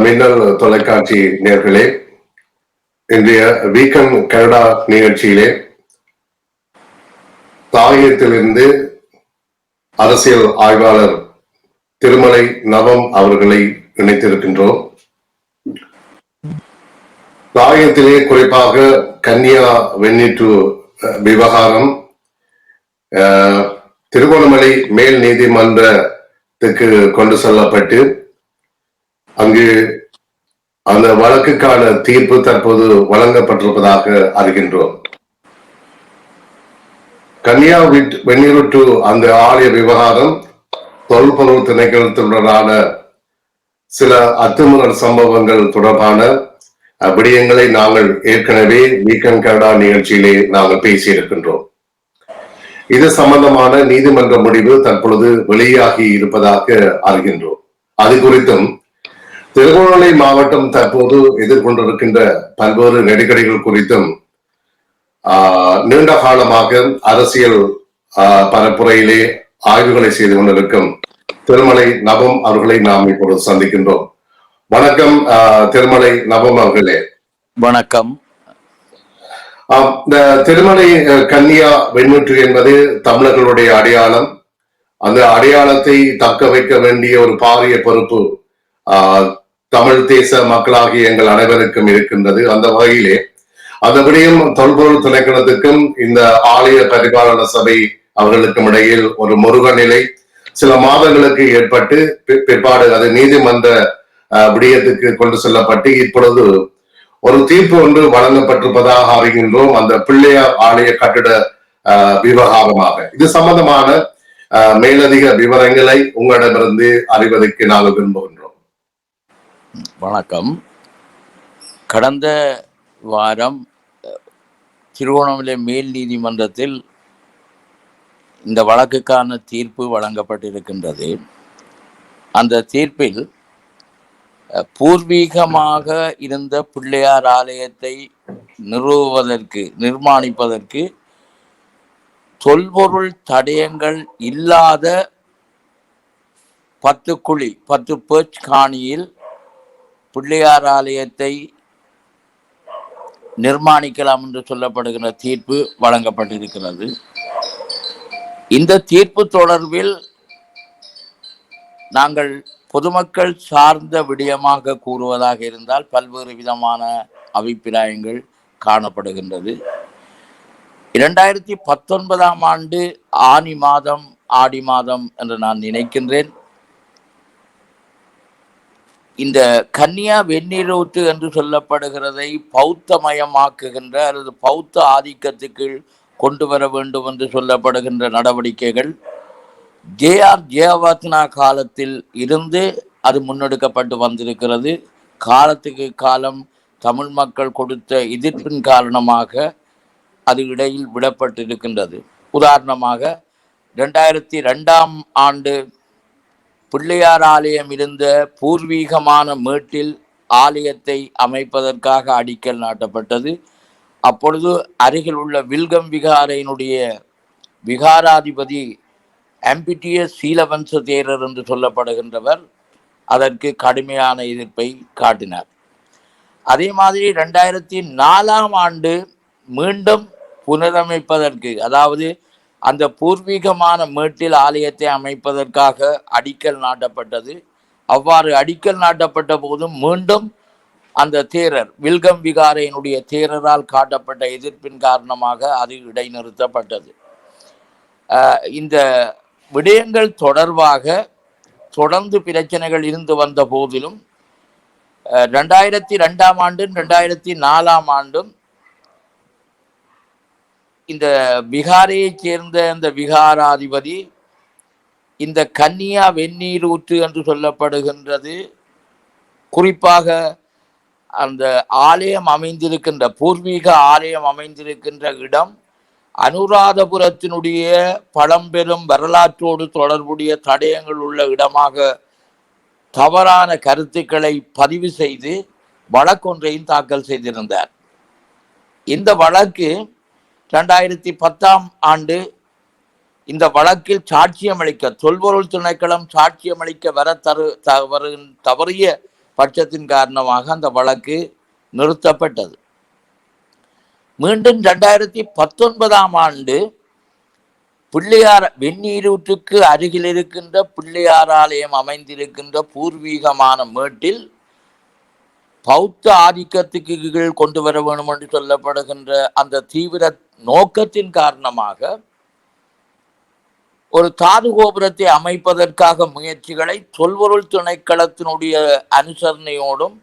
மின்னல் தொலைக்காட்சி நேர்களே, இன்றைய வீக்கெண்ட் கனடா நிகழ்ச்சியிலே தாயகத்திலிருந்து அரசியல் ஆய்வாளர் திருமலை நவம் அவர்களை இணைத்திருக்கின்றோம். தாயகத்திலே குறிப்பாக கன்னியா வெண்ணீற்று விவகாரம் திருகோணமலை மேல் நீதிமன்றத்துக்கு கொண்டு செல்லப்பட்டு அங்கு அந்த வழக்குக்கான தீர்ப்பு தற்போது வழங்கப்பட்டிருப்பதாக அறிகின்றோம். கன்னியா வெண்ணீருட்டு அந்த ஆலய விவகாரம் தொல்பொருள் திணைக்களத்துடனான சில அத்துமீறல் சம்பவங்கள் தொடர்பான விடயங்களை நாங்கள் ஏற்கனவே வீக்கெண்ட் கனடா நிகழ்ச்சியிலே நாங்கள் பேசியிருக்கின்றோம். இது சம்பந்தமான நீதிமன்ற முடிவு தற்பொழுது வெளியாகி இருப்பதாக அறிகின்றோம். அது குறித்தும் திருகோணமலை மாவட்டம் தற்போது எதிர்கொண்டிருக்கின்ற பல்வேறு நெருக்கடிகள் குறித்தும் நீண்ட காலமாக அரசியல் பரப்புரையிலே ஆய்வுகளை செய்து கொண்டிருக்கும் திருமலை நவம் அவர்களை நாம் இப்பொழுது சந்திக்கின்றோம். வணக்கம் திருமலை நவம் அவர்களே. வணக்கம். இந்த திருமலை கன்னியா வெண்ணூற்று என்பது தமிழர்களுடைய அடையாளம். அந்த அடையாளத்தை தக்க வைக்க வேண்டிய ஒரு பாரிய பொறுப்பு தமிழ் தேச மக்களாகிய எங்கள் அனைவருக்கும் இருக்கின்றது. அந்த வகையிலே அந்த விடயம் தொல்பொருள் திணைக்களத்துக்கும் இந்த ஆலய பரிபாலன சபை அவர்களுக்கும் இடையில் ஒரு முருக நிலை சில மாதங்களுக்கு ஏற்பட்டு பிற்பாடு அது நீதிமன்ற விடயத்துக்கு கொண்டு செல்லப்பட்டு இப்பொழுது ஒரு தீர்ப்பு ஒன்று வழங்கப்பட்டிருப்பதாக அறிகின்றோம். அந்த பிள்ளையார் ஆலய கட்டிட விவகாரமாக இது சம்பந்தமான மேலதிக விவரங்களை உங்களிடமிருந்து அறிவதற்கு நாங்கள் விரும்புகின்றோம். வணக்கம். கடந்த வாரம் திருகோணமலை மேல் நீதிமன்றத்தில் இந்த வழக்குக்கான தீர்ப்பு வழங்கப்பட்டிருக்கின்றது. அந்த தீர்ப்பில் பூர்வீகமாக இருந்த பிள்ளையார் ஆலயத்தை நிர்மாணிப்பதற்கு தொல்பொருள் தடயங்கள் இல்லாத 10 பேர்ச் காணியில் பிள்ளையார் ஆலயத்தை நிர்மாணிக்கலாம் என்று சொல்லப்படுகிற தீர்ப்பு வழங்கப்பட்டிருக்கிறது. இந்த தீர்ப்பு தொடர்பில் நாங்கள் பொதுமக்கள் சார்ந்த விடயமாக கூறுவதாக இருந்தால் பல்வேறு விதமான அபிப்பிராயங்கள் காணப்படுகின்றது. 2019 ஆண்டு ஆடி மாதம் என்று நான் நினைக்கின்றேன், இந்த கன்னியா வெண்ணீரூற்று என்று சொல்லப்படுகிறதை பௌத்தமயமாக்குகின்ற அல்லது பௌத்த ஆதிக்கத்துக்கு கொண்டு வர வேண்டும் என்று சொல்லப்படுகின்ற நடவடிக்கைகள் ஜெயவர்தனா காலத்தில் இருந்து அது முன்னெடுக்கப்பட்டு வந்திருக்கிறது. காலத்துக்கு காலம் தமிழ் மக்கள் கொடுத்த எதிர்ப்பின் காரணமாக அது இடையில் விடப்பட்டிருக்கின்றது. உதாரணமாக 2002 ஆண்டு பிள்ளையார் ஆலயம் இருந்த பூர்வீகமான மேட்டில் ஆலயத்தை அமைப்பதற்காக அடிக்கல் நாட்டப்பட்டது. அப்பொழுது அருகில் உள்ள வில்கம் விகாரையினுடைய விகாராதிபதி ஆம்பிட்டியஸ் சீலவன்ச தேரர் என்று சொல்லப்படுகின்றவர் அதற்கு கடுமையான எதிர்ப்பை காட்டினார். அதே மாதிரி 2004 ஆண்டு மீண்டும் புனரமைப்பதற்கு, அதாவது அந்த பூர்வீகமான மேட்டில் ஆலயத்தை அமைப்பதற்காக அடிக்கல் நாட்டப்பட்டது. அவ்வாறு அடிக்கல் நாட்டப்பட்ட போதும் மீண்டும் அந்த தேரர் வில்கம் விகாரையினுடைய தேரரால் காட்டப்பட்ட எதிர்ப்பின் காரணமாக அது இடைநிறுத்தப்பட்டது. இந்த விடயங்கள் தொடர்பாக தொடர்ந்து பிரச்சனைகள் இருந்து வந்த போதிலும் 2002 ஆண்டும் 2004 ஆண்டும் இந்த விகாரையை சேர்ந்த இந்த விகாராதிபதி இந்த கன்னியா வெண்ணீரூற்று என்று சொல்லப்படுகின்றது, குறிப்பாக அந்த ஆலயம் அமைந்திருக்கின்ற பூர்வீக ஆலயம் அமைந்திருக்கின்ற இடம் அனுராதபுரத்தினுடைய பழம்பெரும் வரலாற்றோடு தொடர்புடைய தடயங்கள் உள்ள இடமாக தவறான கருத்துக்களை பதிவு செய்து வழக்கொன்றையும் தாக்கல் செய்திருந்தார். இந்த வழக்கு 2010 ஆண்டு இந்த வழக்கில் சாட்சியமளிக்க தொல்பொருள் திணைக்களம் சாட்சியமளிக்க தவறிய பட்சத்தின் காரணமாக அந்த வழக்கு நிறுத்தப்பட்டது. மீண்டும் 2019 ஆண்டு பிள்ளையார் வெந்நீரூற்றுக்கு அருகில் இருக்கின்ற பிள்ளையார் ஆலயம் அமைந்திருக்கின்ற பூர்வீகமான மேட்டில் பௌத்த ஆதிக்கத்துக்கு கீழ் கொண்டு வர வேண்டும் என்று சொல்லப்படுகின்ற அந்த தீவிர நோக்கத்தின் காரணமாக ஒரு தாது கோபுரத்தை அமைப்பதற்காக முயற்சிகளை தொல்பொருள் திணைக்களத்தினுடைய அனுசரணையோடும்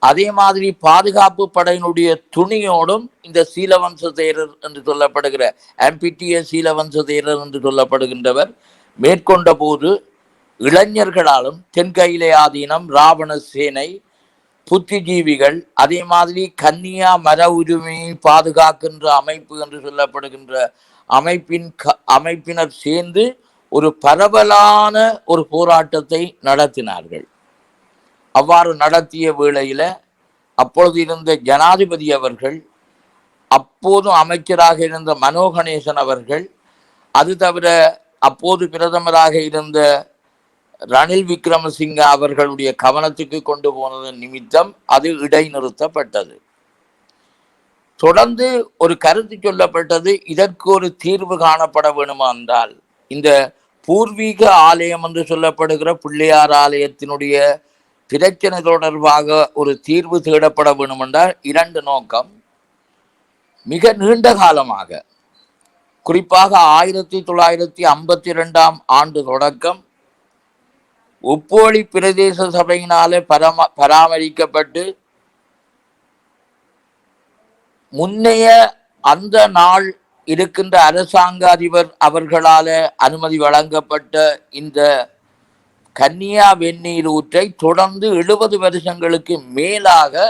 அதே மாதிரி பாதுகாப்பு படையினுடைய துணியோடும் இந்த சீலவம்ச தேரர் என்று சொல்லப்படுகிற MPTA சீலவம்ச தேரர் என்று சொல்லப்படுகின்றவர் மேற்கொண்ட போது இளைஞர்களாலும் தென்கையிலே ஆதீனம், ராவண சேனை, புத்திஜீவிகள், அதே மாதிரி கன்னியா மர உரிமையை பாதுகாக்கின்ற அமைப்பு என்று சொல்லப்படுகின்ற அமைப்பினர் சேர்ந்து ஒரு பரவலான ஒரு போராட்டத்தை நடத்தினார்கள். அவ்வாறு நடத்திய வேளையில அப்பொழுது இருந்த ஜனாதிபதி அவர்கள், அப்போதும் அமைச்சராக இருந்த மனோ கணேசன் அவர்கள், அது தவிர அப்போது பிரதமராக இருந்த ரணில் விக்ரமசிங்க அவர்களுடைய கவனத்துக்கு கொண்டு போனதன் நிமித்தம் அது இடைநிறுத்தப்பட்டது. தொடர்ந்து ஒரு கருத்து சொல்லப்பட்டது, இதற்கு ஒரு தீர்வு காணப்பட வேணுமா என்றால் இந்த பூர்வீக ஆலயம் என்று சொல்லப்படுகிற பிள்ளையார் ஆலயத்தினுடைய பிரச்சனை தொடர்பாக ஒரு தீர்வு தேடப்பட வேண்டும் என்றால் 2 நோக்கம். மிக நீண்ட காலமாக, குறிப்பாக 1952 ஆண்டு தொடக்கம் உப்போலி பிரதேச சபையினாலே பராமரிக்கப்பட்டு முன்னைய அந்த நாள் இருக்கின்ற அரசாங்க அதிபர் அவர்களால அனுமதி வழங்கப்பட்ட இந்த கன்னியா வெந்நீர் ஊற்றை தொடர்ந்து 70 வருஷங்களுக்கு மேலாக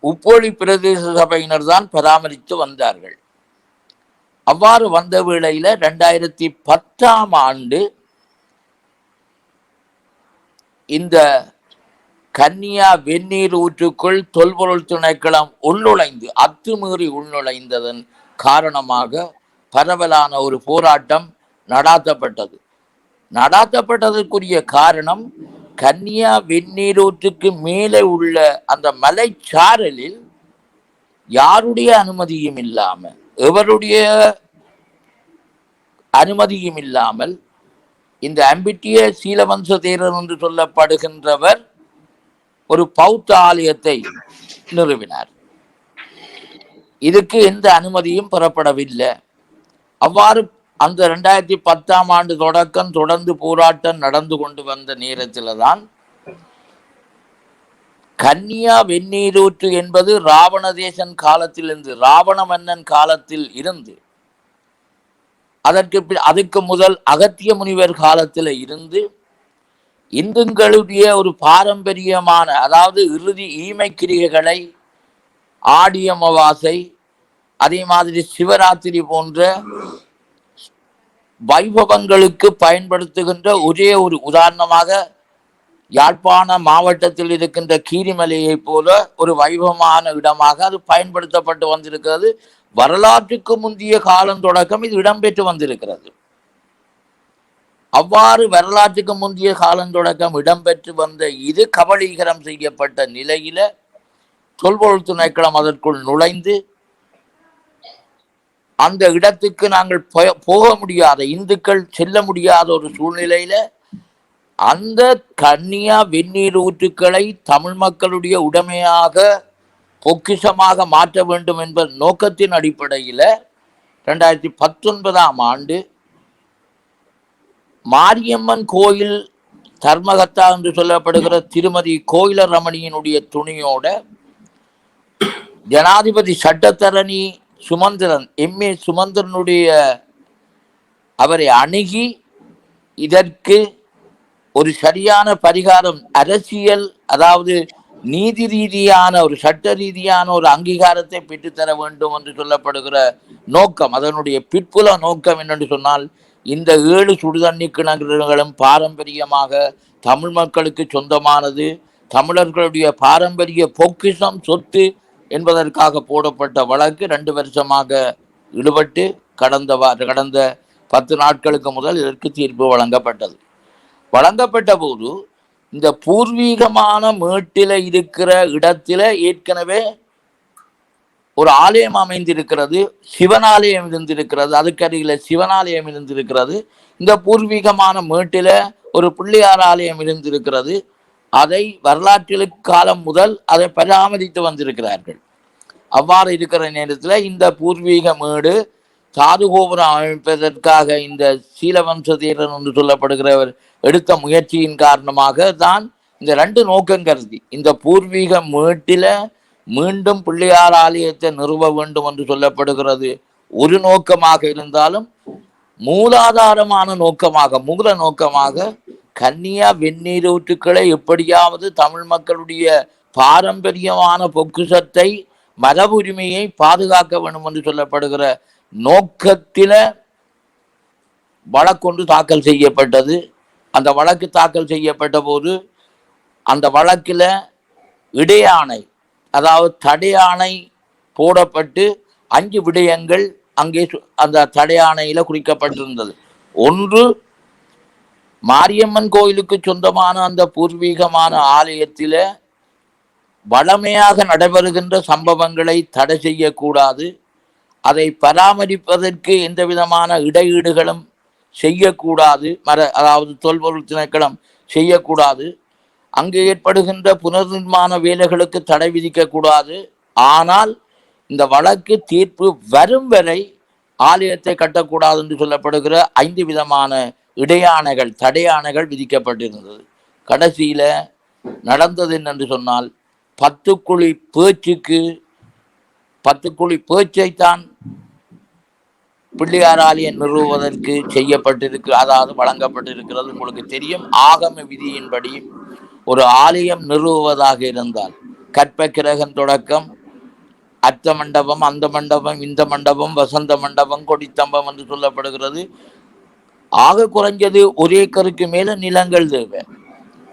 உப்போலி பிரதேச சபையினர் தான் பராமரித்து வந்தார்கள். அவ்வாறு வந்த வேளையில 2010 ஆண்டு இந்த கன்னியா வெந்நீர் ஊற்றுக்குள் தொல்பொருள் திணைக்களம் உள்நுழைந்து அத்துமீறி உள்நுழைந்ததன் காரணமாக பரவலான ஒரு போராட்டம் நடாத்தப்பட்டது. நடாத்தப்பட்டதற்குரிய காரணம், கன்னியா வெந்நீரூற்றுக்கு மேலே உள்ள அந்த மலைச்சாரலில் யாருடைய அனுமதியும் இல்லாமல், எவருடைய அனுமதியும் இல்லாமல் இந்த MPTA சீலவம்ச தேரர் என்று சொல்லப்படுகின்றவர் ஒரு பௌத்த ஆலயத்தை நிறுவினார். இதுக்கு எந்த அனுமதியும் பெறப்படவில்லை. அவ்வாறு அந்த 2010 ஆண்டு தொடக்கம் தொடர்ந்து போராட்டம் நடந்து கொண்டு வந்த நேரத்தில் தான் கன்னியா வெந்நீரூற்று என்பது ராவணதேசன் காலத்திலிருந்து, ராவண மன்னன் காலத்தில் இருந்து, அதுக்கு முதல் அகத்திய முனிவர் காலத்தில் இருந்து இந்துக்களுடைய ஒரு பாரம்பரியமான, அதாவது இறுதி ஈமை கிரிகைகளை, ஆடி அமாவாசை, அதே மாதிரி சிவராத்திரி போன்ற வைபவங்களுக்கு பயன்படுத்துகின்ற ஒரே ஒரு உதாரணமாக யாழ்ப்பாண மாவட்டத்தில் இருக்கின்ற கீரிமலையை போல ஒரு வைபவமான இடமாக அது பயன்படுத்தப்பட்டு வந்திருக்கிறது. வரலாற்றுக்கு முந்தைய காலம் தொடக்கம் இது இடம்பெற்று வந்திருக்கிறது. அவ்வாறு வரலாற்றுக்கு முந்தைய காலம் தொடக்கம் இடம்பெற்று வந்த இது கபலீகரம் செய்யப்பட்ட நிலையில தொல்பொருள் திணைக்களம் அதற்குள் நுழைந்து அந்த இடத்துக்கு நாங்கள் போக முடியாத, இந்துக்கள் செல்ல முடியாத ஒரு சூழ்நிலையில அந்த கன்னியா வெந்நீர் ஊற்றுக்களை தமிழ் மக்களுடைய உடைமையாக பொக்கிஷமாக மாற்ற வேண்டும் என்ற நோக்கத்தின் அடிப்படையில் 2019 ஆண்டு மாரியம்மன் கோயில் தர்மகத்தா என்று சொல்லப்படுகிற திருமதி கோயில ரமணியினுடைய துணியோட ஜனாதிபதி சட்டத்தரணி சுமந்திரன், MA சுமந்திரனுடைய அவரை அணுகி இதற்கு ஒரு சரியான பரிகாரம், அரசியல், அதாவது நீதி ரீதியான ஒரு சட்ட ரீதியான ஒரு அங்கீகாரத்தை பெற்றுத்தர வேண்டும் என்று சொல்லப்படுகிற நோக்கம், அதனுடைய பிற்புல நோக்கம் என்னென்று சொன்னால், இந்த 7 சுடுதண்ணி கிணறுகளும் பாரம்பரியமாக தமிழ் மக்களுக்கு சொந்தமானது, தமிழர்களுடைய பாரம்பரிய பொக்கிஷம், சொத்து என்பதற்காக போடப்பட்ட வழக்கு 2 வருஷமாக இழுபட்டு கடந்த 10 நாட்களுக்கு முதல் இதற்கு தீர்ப்பு வழங்கப்பட்டது. வழங்கப்பட்ட போது இந்த பூர்வீகமான மேட்டில இருக்கிற இடத்தில ஏற்கனவே ஒரு ஆலயம் அமைந்திருக்கிறது, சிவனாலயம் இருந்திருக்கிறது, அதுக்கருகில சிவனாலயம் இருந்திருக்கிறது. இந்த பூர்வீகமான மேட்டில ஒரு பிள்ளையார் ஆலயம் இருந்திருக்கிறது. அதை வரலாற்று காலம் முதல் அதை பராமரித்து வந்திருக்கிறார்கள். அவ்வாறு இருக்கிற நேரத்தில் இந்த பூர்வீக மேடு சாதுகோபுரம் அமைப்பதற்காக இந்த சீலவம்சதீரன் என்று சொல்லப்படுகிறவர் எடுத்த முயற்சியின் காரணமாக தான் இந்த ரெண்டு நோக்கம் கருதி இந்த பூர்வீக மேட்டில மீண்டும் பிள்ளையார் ஆலயத்தை நிறுவ வேண்டும் என்று சொல்லப்படுகிறது ஒரு நோக்கமாக இருந்தாலும், மூலாதாரமான நோக்கமாக மூல நோக்கமாக கன்னியா வெந்நீரூற்றுக்களை எப்படியாவது தமிழ் மக்களுடைய பாரம்பரியமான பொக்குசத்தை மரபுரிமையை பாதுகாக்க வேண்டும் என்று சொல்லப்படுகிற நோக்கத்தில வழக்கொன்று தாக்கல் செய்யப்பட்டது. அந்த வழக்கு தாக்கல் செய்யப்பட்ட போது அந்த வழக்கில் இடையாணை, அதாவது தடையாணை போடப்பட்டு 5 விடயங்கள் அங்கே அந்த தடையாணையில குறிக்கப்பட்டிருந்தது. ஒன்று, மாரியம்மன் கோயிலுக்கு சொந்தமான அந்த பூர்வீகமான ஆலயத்தில வளமையாக நடைபெறுகின்ற சம்பவங்களை தடை செய்யக்கூடாது, அதை பராமரிப்பதற்கு எந்த விதமான இடையீடுகளும் செய்யக்கூடாது, அதாவது தொல்பொருள் திணைக்களம் செய்யக்கூடாது, அங்கு ஏற்படுகின்ற புனர்நிர்மாண வேலைகளுக்கு தடை விதிக்கக்கூடாது. ஆனால் இந்த வழக்கு தீர்ப்பு வரும் வரை ஆலயத்தை கட்டக்கூடாது என்று சொல்லப்படுகிற 5 விதமான இடையாணைகள் தடையாணைகள் விதிக்கப்பட்டிருந்தது. கடைசியில நடந்தது என்னென்று சொன்னால் 10 குழி பேச்சுக்கு 10 குழி பேச்சைத்தான் பிள்ளையார் ஆலயம் நிறுவுவதற்கு செய்யப்பட்டிருக்கு, அதாவது வழங்கப்பட்டிருக்கிறது. உங்களுக்கு தெரியும், ஆகம விதியின்படி ஒரு ஆலயம் நிறுவுவதாக இருந்தால் கற்ப கிரகம் தொடக்கம் அர்த்த மண்டபம், அந்த மண்டபம், இந்த மண்டபம், வசந்த மண்டபம், கொடித்தம்பம் என்று சொல்லப்படுகிறது. ஆக குறைஞ்சது 1 ஏக்கருக்கு மேல நிலங்கள் தேவை.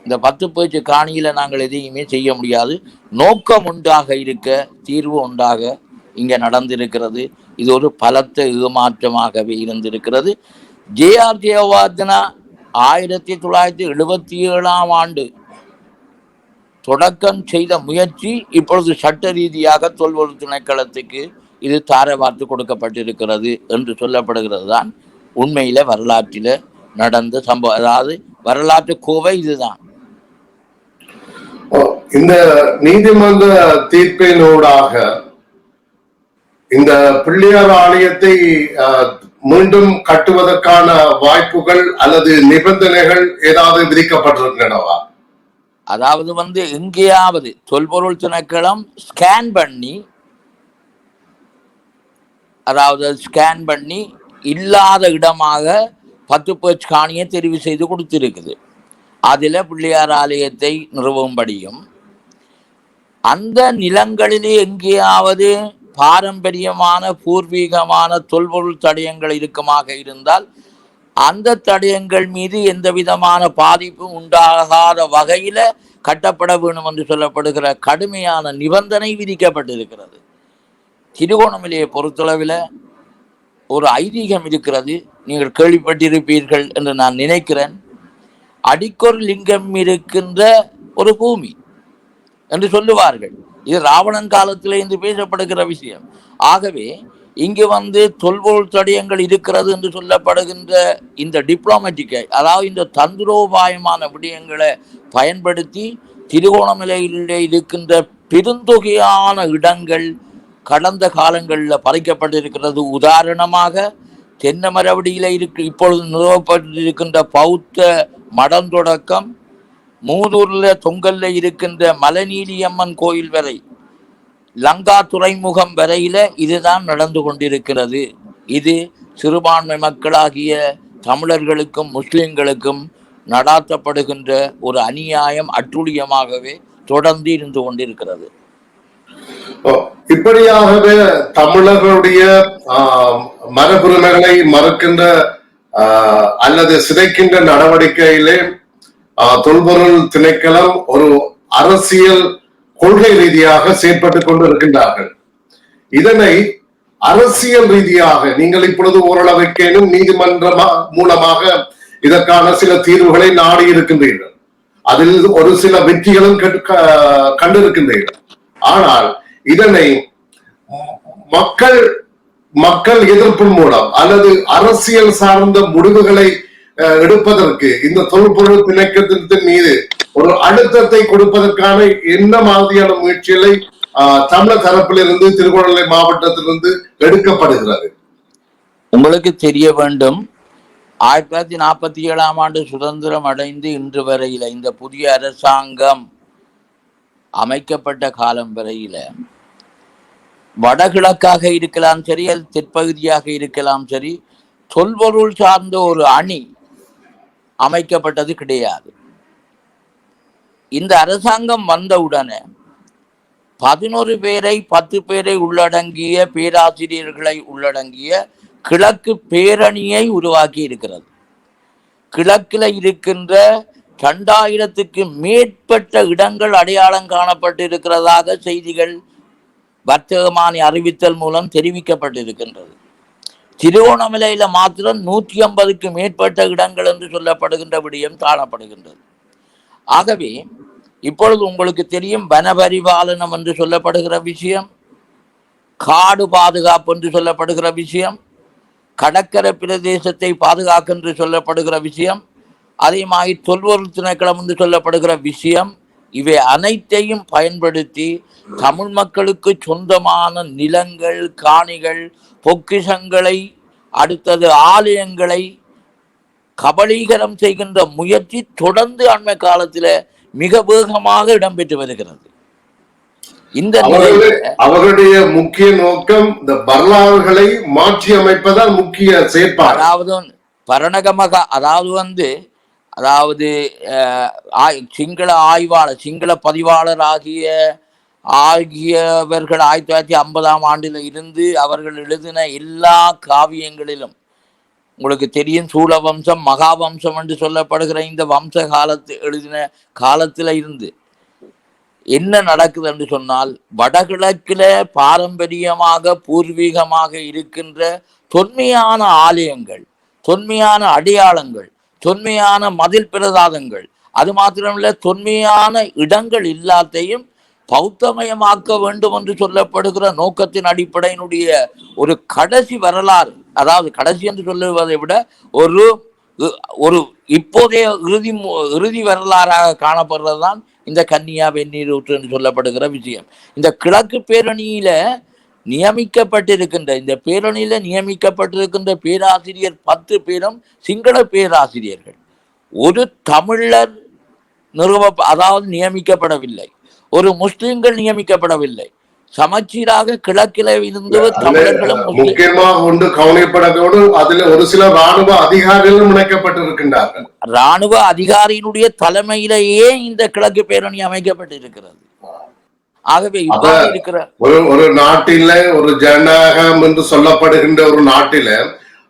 இந்த 10 பேச்சு காணியில நாங்கள் எதையுமே செய்ய முடியாது. நோக்கம் உண்டாக இருக்க தீர்வு உண்டாக இங்க நடந்திருக்கிறது. இது ஒரு பலத்த ஏமாற்றமாகவே இருந்திருக்கிறது. ஜே.ஆர். ஜெயவர்தனா 1977ஆம் ஆண்டு தொடக்கம் செய்த முயற்சி இப்பொழுது சட்ட ரீதியாக தொல்பொருள் திணைக்களத்துக்கு இது தாரை வார்த்து கொடுக்கப்பட்டிருக்கிறது என்று சொல்லப்படுகிறது தான் உண்மையில வரலாற்றில நடந்த சம்பவம். அதாவது வரலாற்று கோவை இதுதான். இந்த நீதிமன்ற தீர்ப்பினூடாக இந்த பிள்ளையார் ஆலயத்தை மீண்டும் கட்டுவதற்கான வாய்ப்புகள் அல்லது நிபந்தனைகள் ஏதாவது விதிக்கப்பட்டிருக்கின்றனவா? அதாவது எங்கேயாவது தொல்பொருள் திணைக்களம் ஸ்கேன் பண்ணி இல்லாத இடமாக 10 பேச்சு காணியை தெரிவு செய்து கொடுத்திருக்குது. அதில் பிள்ளையார் ஆலயத்தை நிறுவும்படியும், அந்த நிலங்களிலே எங்கேயாவது பாரம்பரியமான பூர்வீகமான தொல்பொருள் தடயங்கள் இருக்குமாக இருந்தால் அந்த தடயங்கள் மீது எந்த விதமான பாதிப்பும் உண்டாகாத வகையில கட்டப்பட வேண்டும் என்று சொல்லப்படுகிற கடுமையான நிபந்தனை விதிக்கப்பட்டிருக்கிறது. திருகோணமலையை பொறுத்தளவில் ஒரு ஐதீகம் இருக்கிறது, நீங்கள் கேள்விப்பட்டிருப்பீர்கள் என்று நான் நினைக்கிறேன். அடிக்கொரு லிங்கம் இருக்கின்ற ஒரு பூமி என்று சொல்லுவார்கள். இது ராவணன் காலத்திலிருந்து பேசப்படுகிற விஷயம். ஆகவே இங்கு தொல்பொருள் தடயங்கள் இருக்கிறது என்று சொல்லப்படுகின்ற இந்த டிப்ளோமேட்டிக்கை, அதாவது இந்த தந்திரோபாயமான விடயங்களை பயன்படுத்தி திருகோணமலையிலே இருக்கின்ற பெருந்தொகையான இடங்கள் கடந்த காலங்களில் பறிக்கப்பட்டிருக்கிறது. உதாரணமாக தென்னமரவடியில இப்பொழுது நிறுவப்பட்டிருக்கின்ற பௌத்த மடம் தொடக்கம் மூதூர்ல தொங்கல்ல இருக்கின்ற மலநீலியம்மன் கோயில் வரை, லங்கா துறைமுகம் வரையில இதுதான் நடந்து கொண்டிருக்கிறது. இது சிறுபான்மை மக்களாகிய தமிழர்களுக்கும் முஸ்லிம்களுக்கும் நடாத்தப்படுகின்ற ஒரு அநியாயம், அட்டுழியமாகவே தொடர்ந்து இருந்து கொண்டிருக்கிறது. இப்படியாகவே தமிழர்களுடைய மரபுரிமைகளை மறுக்கின்ற அல்லது சிதைக்கின்ற நடவடிக்கையிலே தொல்பொருள் திணைக்களம் ஒரு அரசியல் கொள்கை ரீதியாக செயற்பட்டுக் கொண்டு இருக்கின்றார்கள். இதனை அரசியல் ரீதியாக நீங்கள் இப்பொழுது ஓரளவுக்கேனும் நீதிமன்ற மூலமாக இதற்கான சில தீர்வுகளை நாடி இருக்கின்றீர்கள். அதில் ஒரு சில வெற்றிகளும் கண்டிருக்கின்றீர்கள். ஆனால் இதனை மக்கள் மக்கள் எதிர்ப்பு மூலம் அல்லது அரசியல் சார்ந்த முடிவுகளை எடுப்பதற்கு இந்த தொல்பொருள் திணைக்களத்தின் மீது ஒரு அழுத்தத்தை கொடுப்பதற்கான என்ன மாதிரியான முயற்சிகளை தமிழர் தரப்பிலிருந்து திருகோணமலை மாவட்டத்திலிருந்து எடுக்கப்படுகிறது? உங்களுக்கு தெரிய வேண்டும், 1947ஆம் ஆண்டு சுதந்திரம் அடைந்து இன்று வரையில இந்த புதிய அரசாங்கம் அமைக்கப்பட்ட காலம் வரையில வடகிழக்காக இருக்கலாம் சரி, அது தெற்பகுதியாக இருக்கலாம் சரி, தொல்பொருள் சார்ந்த ஒரு அணி அமைக்கப்பட்டது கிடையாது. இந்த அரசாங்கம் வந்தவுடனே 11 பேரை 10 பேரை உள்ளடங்கிய பேராசிரியர்களை உள்ளடங்கிய கிழக்கு பேரணியை உருவாக்கி இருக்கிறது. கிழக்கில் இருக்கின்ற 2000க்கு மேற்பட்ட இடங்கள் அடையாளம் காணப்பட்டு இருக்கிறதாக செய்திகள் வர்த்தகமானி அறிவித்தல் மூலம் தெரிவிக்கப்பட்டிருக்கின்றது. திருவோணமலையில மாத்திரம் 150க்கு மேற்பட்ட இடங்கள் என்று சொல்லப்படுகின்ற விடயம் காணப்படுகின்றது. ஆகவே இப்பொழுது உங்களுக்கு தெரியும், வனபரிபாலனம் என்று சொல்லப்படுகிற விஷயம், காடு பாதுகாப்பு என்று சொல்லப்படுகிற விஷயம், கடற்கரை பிரதேசத்தை பாதுகாக்க என்று சொல்லப்படுகிற விஷயம், அதே மாதிரி தொல்பொருள் திணைக்களம் என்று சொல்லப்படுகிற விஷயம், இவை அனைத்தையும் பயன்படுத்தி தமிழ் மக்களுக்கு சொந்தமான நிலங்கள், காணிகள், பொக்கிஷங்களை, அடுத்தது ஆலயங்களை கபலீகரம் செய்கின்ற முயற்சி தொடர்ந்து அண்மை காலத்தில் மிக வேகமாக இடம்பெற்று வருகிறது. இந்த அவர்களுடைய முக்கிய நோக்கம் இந்த வரலாறுகளை மாற்றி அமைப்பதால் முக்கிய செயற்பாடு. அதாவது சிங்கள ஆய்வாளர், சிங்கள பதிவாளர் ஆகியவர்கள் 1950ஆம் ஆண்டில் இருந்து அவர்கள் எழுதின எல்லா காவியங்களிலும் உங்களுக்கு தெரியும், சூழவம்சம், மகாவம்சம் என்று சொல்லப்படுகிற இந்த வம்ச எழுதின காலத்தில் இருந்து என்ன நடக்குது என்று சொன்னால், வடகிழக்கில் பாரம்பரியமாக பூர்வீகமாக இருக்கின்ற தொன்மையான ஆலயங்கள், தொன்மையான அடையாளங்கள், தொன்மையான மதில் பிரதாதங்கள், அது மாத்திரமல்ல தொன்மையான இடங்கள் எல்லாத்தையும் பௌத்தமயமாக்க வேண்டும் என்று சொல்லப்படுகிற நோக்கத்தின் அடிப்படையினுடைய ஒரு கடைசி வரலாறு, அதாவது கடைசி என்று சொல்லுவதை விட ஒரு இப்போதைய இறுதி வரலாறாக காணப்படுறது தான் இந்த கன்னியா வெந்நீர் ஊற்று என்று சொல்லப்படுகிற விஷயம். இந்த கிழக்கு பேரணியில நியமிக்கப்பட்டிருக்கின்ற பேராசிரியர் 10 பேரும் சிங்கள பேராசிரியர்கள். ஒரு தமிழர் நியமிக்கப்படவில்லை, ஒரு முஸ்லிம்கள் நியமிக்கப்படவில்லை. சமச்சீராக கிழக்கில இருந்து தமிழர்களும் முக்கியமாக ஒன்று கவனிப்படத்தோடு அதில் ஒரு சில ராணுவ அதிகாரிகளும் இணைக்கப்பட்டிருக்கின்றார்கள். ராணுவ அதிகாரியினுடைய தலைமையிலேயே இந்த கிழக்கு பேரணி அமைக்கப்பட்டிருக்கிறது. ஆகவே இருக்கிற ஒரு நாட்டில, ஒரு ஜனநாயகம் என்று சொல்லப்படுகின்ற ஒரு நாட்டில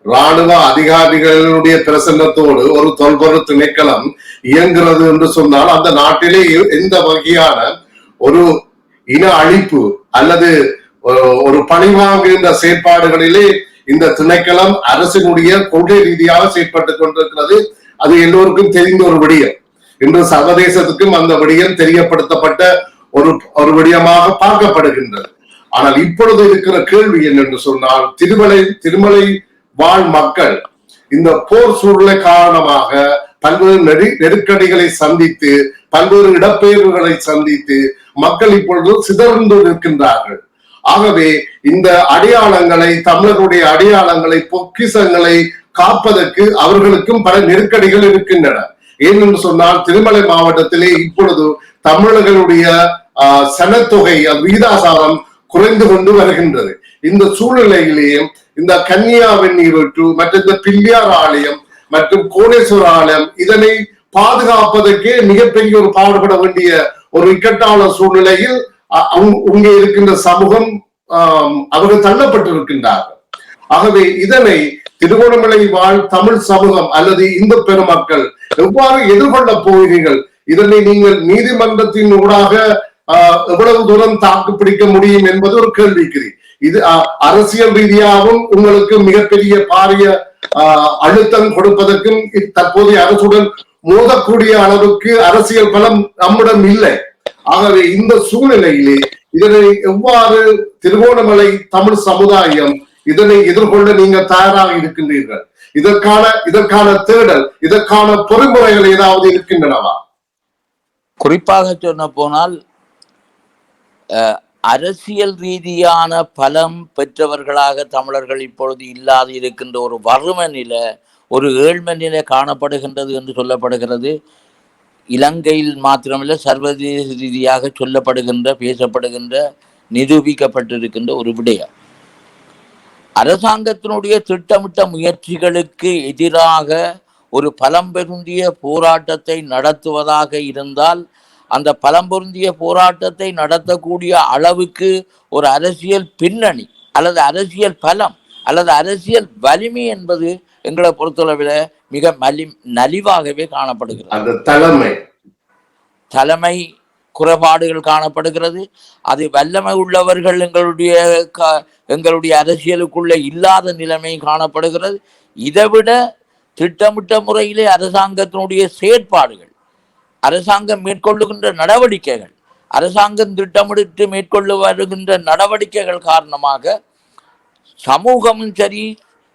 ராணுவ அதிகாரிகளுடைய பிரசன்னத்தோடு ஒரு தொல்பொருள் திணைக்களம் இயங்குகிறது என்று சொன்னால், அந்த நாட்டிலே எந்த வகையான ஒரு இன அழிப்பு அல்லது ஒரு பழிவாங்குகின்ற செயற்பாடுகளிலே இந்த திணைக்களம் அரசினுடைய கொள்கை ரீதியாக செயற்பட்டுக் கொண்டிருக்கிறது. அது எல்லோருக்கும் தெரிந்த ஒரு விடயம். இன்று சர்வதேசத்துக்கும் அந்த விடயம் தெரியப்படுத்தப்பட்ட ஒரு விடயமாக பார்க்கப்படுகின்றது. ஆனால் இப்பொழுது இருக்கிற கேள்வி என்னென்று சொன்னால், திருமலை வாழ் மக்கள் இந்த போர் சூழ்நிலை காரணமாக பல்வேறு நெருக்கடிகளை சந்தித்து, பல்வேறு இடப்பெயர்வுகளை சந்தித்து மக்கள் இப்பொழுது சிதறந்து இருக்கின்றார்கள். ஆகவே இந்த அடையாளங்களை, தமிழர்களுடைய அடையாளங்களை, பொக்கிஷங்களை காப்பதற்கு அவர்களுக்கும் பல நெருக்கடிகள் இருக்கின்றன. ஏனென்று சொன்னால், திருமலை மாவட்டத்திலே இப்பொழுது தமிழர்களுடைய சனத்தொகை விகிதாசாரம் குறைந்து கொண்டு வருகின்றது. இந்த சூழ்நிலையிலேயே இந்த கன்னியா வெந்நீர் ஊற்று மற்றும் இந்த பிள்ளையார் ஆலயம் மற்றும் கோணேஸ்வர ஆலயம், இதனை பாதுகாப்பதற்கே மிகப்பெரிய ஒரு பாடுபட வேண்டிய ஒரு இக்கட்டான சூழ்நிலையில் அங்கே இருக்கின்ற சமூகம் அவர்கள் தள்ளப்பட்டிருக்கின்றார்கள். ஆகவே இதனை திருகோணமலை வாழ் தமிழ் சமூகம் அல்லது இந்து பெருமக்கள் எவ்வாறு எதிர்கொள்ள போகிறீர்கள்? இதனை நீங்கள் நீதிமன்றத்தின் ஊடாக எவ்வளவு தூரம் தாக்கு பிடிக்க முடியும் என்பது ஒரு கேள்விக்குறி. இது அரசியல் ரீதியாகவும் உங்களுக்கு மிகப்பெரிய பாரிய அழுத்தம் கொடுப்பதற்கும் தற்போதைய அரசுடன் மோதக்கூடிய அளவுக்கு அரசியல் பலம் நம்மிடம் இல்லை. ஆகவே இந்த சூழ்நிலையிலே இதனை எவ்வாறு திருகோணமலை தமிழ் சமுதாயம் இதனை எதிர்கொள்ள நீங்கள் தயாராக இருக்கின்றீர்கள்? இதற்கான தேடல், இதற்கான பொறிமுறைகள் ஏதாவது இருக்கின்றனவா? குறிப்பாக சொன்ன போனால் அரசியல் ரீதியான பலம் பெற்றவர்களாக தமிழர்கள் இப்பொழுது இல்லாது இருக்கின்ற ஒரு வறுமை நிலை, ஒரு ஏழ்மை நிலை காணப்படுகின்றது என்று சொல்லப்படுகிறது. இலங்கையில் மாத்திரமல்ல, சர்வதேச ரீதியாக சொல்லப்படுகின்ற, பேசப்படுகின்ற, நிரூபிக்கப்பட்டிருக்கின்ற ஒரு விடயம். அரசாங்கத்தினுடைய திட்டமிட்ட முயற்சிகளுக்கு எதிராக ஒரு பலம் பொருந்திய போராட்டத்தை நடத்துவதாக இருந்தால், அந்த பலம் பொருந்திய போராட்டத்தை நடத்தக்கூடிய அளவுக்கு ஒரு அரசியல் பின்னணி அல்லது அரசியல் பலம் அல்லது அரசியல் வலிமை என்பது எங்களை பொறுத்தளவில் மிக நலிவாகவே காணப்படுகிறது. அந்த தலைமை குறைபாடுகள் காணப்படுகிறது. அது வல்லமை உள்ளவர்கள் எங்களுடைய அரசியலுக்குள்ள இல்லாத நிலைமை காணப்படுகிறது. இதைவிட திட்டமிட்ட முறையிலே அரசாங்கத்தினுடைய செயற்பாடுகள், அரசாங்கம் மேற்கொள்ளுகின்ற நடவடிக்கைகள், அரசாங்கம் திட்டமிட்டு மேற்கொள்ள வருகின்ற நடவடிக்கைகள் காரணமாக சமூகமும் சரி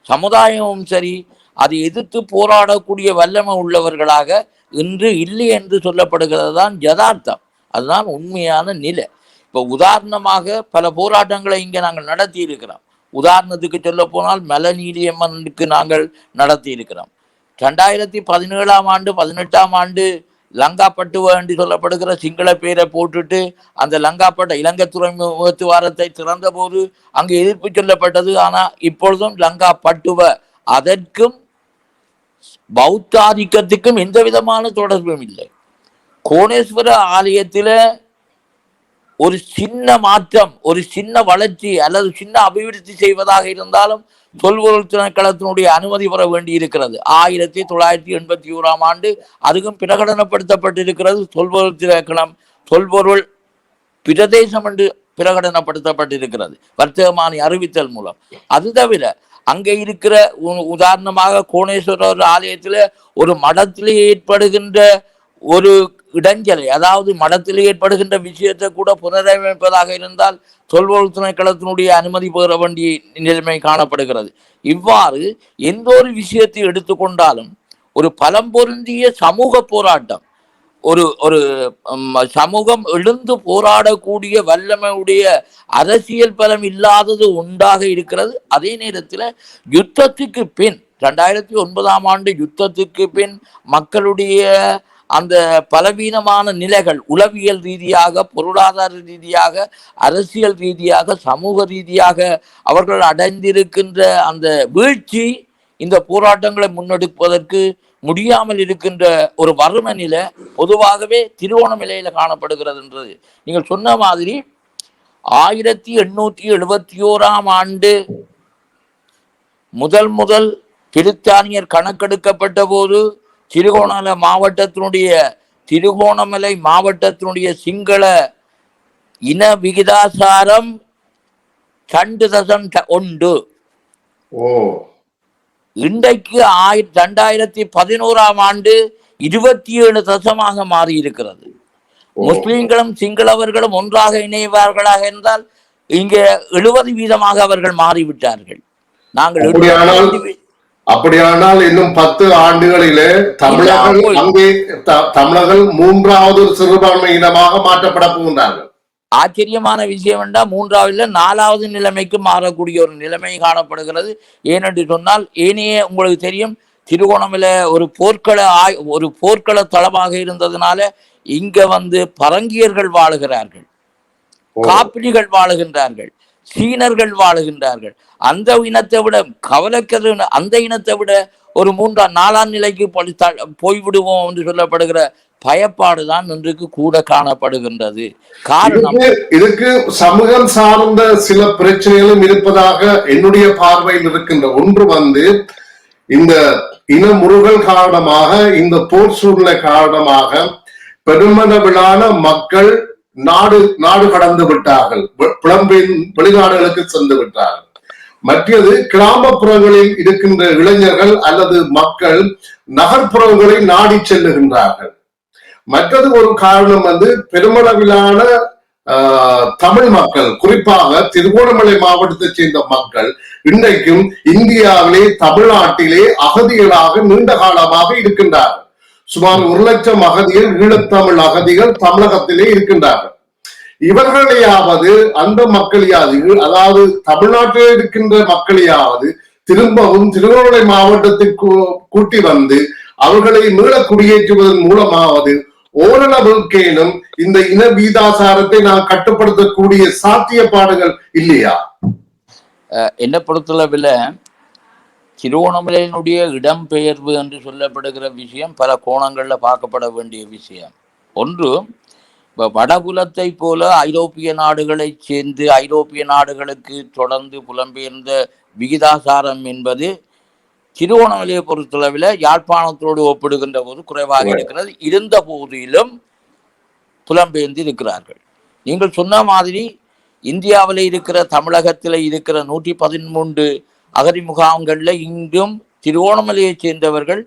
சமுதாயமும் சரி அதை எதிர்த்து போராடக்கூடிய வல்லமை உள்ளவர்களாக இன்று இல்லை என்று சொல்லப்படுகிறது தான் யதார்த்தம். அதுதான் உண்மையான நிலை. இப்போ உதாரணமாக பல போராட்டங்களை இங்கே நாங்கள் நடத்தி இருக்கிறோம். உதாரணத்துக்கு சொல்ல போனால் மலநீதியம்மனுக்கு நாங்கள் நடத்தி இருக்கிறோம். 2017 ஆண்டு 18 லங்காப்பட்டுவ என்று சொல்லப்படுகிற சிங்கள பேரை போட்டுட்டு அந்த லங்காப்பட்ட இலங்கை துறைமுகத்து வாரத்தை திறந்த போது அங்கு எதிர்ப்பு சொல்லப்பட்டது. ஆனால் இப்பொழுதும் லங்காப்பட்டுவ அதற்கும் பௌத்தாதிக்கத்துக்கும் எந்த விதமான தொடர்பும் இல்லை. கோணேஸ்வர ஆலயத்தில் ஒரு சின்ன மாற்றம், ஒரு சின்ன வளர்ச்சி அல்லது சின்ன அபிவிருத்தி செய்வதாக இருந்தாலும் தொல்பொருள் திணைக்களத்தினுடைய அனுமதி பெற வேண்டி இருக்கிறது. 1981 ஆண்டு அதுக்கும் பிரகடனப்படுத்தப்பட்டிருக்கிறது. தொல்பொருள் திணைக்களம் தொல்பொருள் பிரதேசம் என்று பிரகடனப்படுத்தப்பட்டிருக்கிறது வர்த்தகமானி அறிவித்தல் மூலம். அது தவிர அங்கே இருக்கிற உதாரணமாக கோணேஸ்வரர் ஆலயத்தில் ஒரு மடத்திலே ஏற்படுகின்ற ஒரு இடைஞ்சலை, அதாவது மடத்தில் ஏற்படுகின்ற விஷயத்தை கூட புனரமைப்பதாக இருந்தால் தொல்பொருள் திணைக்களத்தினுடைய அனுமதி பெற வேண்டிய நிலைமை காணப்படுகிறது. இவ்வாறு எந்த ஒரு விஷயத்தை எடுத்துக்கொண்டாலும் ஒரு பலம் பொருந்திய சமூக போராட்டம், ஒரு சமூகம் எழுந்து போராடக்கூடிய வல்லமையுடைய அரசியல் பலம் இல்லாதது உண்டாக இருக்கிறது. அதே நேரத்தில் யுத்தத்துக்கு பின் 2009 ஆண்டு யுத்தத்துக்கு பின் மக்களுடைய அந்த பலவீனமான நிலைகள் உளவியல் ரீதியாக, பொருளாதார ரீதியாக, அரசியல் ரீதியாக, சமூக ரீதியாக அவர்கள் அடைந்திருக்கின்ற அந்த வீழ்ச்சி இந்த போராட்டங்களை முன்னெடுப்பதற்கு முடியாமல் இருக்கின்ற ஒரு வறுமை நிலை பொதுவாகவே திருவோணமலையில் காணப்படுகிறது என்றது நீங்கள் சொன்ன மாதிரி 1871 ஆண்டு முதல் பிரித்தானியர் கணக்கெடுக்கப்பட்ட போது திருகோணமலை மாவட்டத்தினுடைய சிங்கள இன விகிதாசாரம் 2.1. இன்றைக்கு 2011 ஆண்டு 27% மாறி இருக்கிறது. முஸ்லிம்களும் சிங்களவர்களும் ஒன்றாக இணைவார்களாக இருந்தால் இங்கே 70% அவர்கள் மாறிவிட்டார்கள். நாங்கள் அப்படியானால் இன்னும் 10 ஆண்டுகளிலே தமிழர்கள் 3வது சிறுபான்மை இனமாக மாற்றப்பட போகின்றார்கள். ஆச்சரியமான விஷயம் என்றால் 3வது 4வது நிலைமைக்கு மாறக்கூடிய ஒரு நிலைமை காணப்படுகிறது. ஏனென்று சொன்னால் ஏனைய உங்களுக்கு தெரியும் திருகோணமலை ஒரு போர்க்கள தளமாக இருந்ததுனால இங்க பரங்கியர்கள் வாழுகிறார்கள், காப்பிரிகள் வாழுகின்றார்கள், சீனர்கள் வாழுகின்றார்கள். அந்த இனத்தை விட கவலைக்கிறது, அந்த இனத்தை விட ஒரு 3-4ஆம் நிலைக்கு போய்விடுவோம் என்று சொல்லப்படுகிற பயப்பாடுதான் இன்றைக்கு கூட காணப்படுகின்றது. காரணம் இதுக்கு சமூகம் சார்ந்த சில பிரச்சனைகளும் இருப்பதாக என்னுடைய பார்வையில் இருக்கின்ற ஒன்று இந்த இன முறுகல் காரணமாக, இந்த போர் சூழ்நிலை காரணமாக பெருமளவிலான மக்கள் நாடு கடந்து விட்டார்கள், புலம்பெயர் வெளிநாடுகளுக்கு சென்று விட்டார்கள். மற்றது கிராமப்புறங்களில் இருக்கின்ற இளைஞர்கள் அல்லது மக்கள் நகர்ப்புறங்களை நாடி செல்லுகின்றார்கள். மற்றது ஒரு காரணம் பெருமளவிலான தமிழ் மக்கள், குறிப்பாக திருகோணமலை மாவட்டத்தை சேர்ந்த மக்கள் இன்றைக்கும் இந்தியாவிலே தமிழ்நாட்டிலே அகதிகளாக நீண்ட காலமாக இருக்கின்றார்கள். சுமார் 1,00,000 அகதிகள், ஈழத்தமிழ் அகதிகள் தமிழகத்திலே இருக்கின்றார்கள். இவர்களையாவது அந்த மக்களையாவது, அதாவது தமிழ்நாட்டில் இருக்கின்ற மக்களையாவது திரும்பவும் திருவண்ணாமலை மாவட்டத்திற்கு கூட்டி வந்து அவர்களை மீள குடியேற்றுவதன் மூலமாவது ஓரளவுக்கேனும் இந்த இன வீதாசாரத்தை நாம் கட்டுப்படுத்தக்கூடிய சாத்தியப்பாடுகள் இல்லையா? என்ன பொறுத்தளவில் திருவோணமலையினுடைய இடம்பெயர்வு என்று சொல்லப்படுகிற விஷயம் பல கோணங்கள்ல பார்க்கப்பட வேண்டிய விஷயம். ஒன்று, வடபுலத்தை போல ஐரோப்பிய நாடுகளை சேர்ந்து ஐரோப்பிய நாடுகளுக்கு தொடர்ந்து புலம்பெயர்ந்த விகிதாசாரம் என்பது திருவோணமலையை பொறுத்தளவில் யாழ்ப்பாணத்தோடு ஒப்பிடுகின்ற போது குறைவாக இருக்கிறது. இருந்த போதிலும் புலம்பெயர்ந்து இருக்கிறார்கள். நீங்கள் சொன்ன மாதிரி இந்தியாவில் இருக்கிற தமிழகத்தில் இருக்கிற 113 அகதி முகாம்கள்ல இங்கும் திருவோணமலையை சேர்ந்தவர்கள்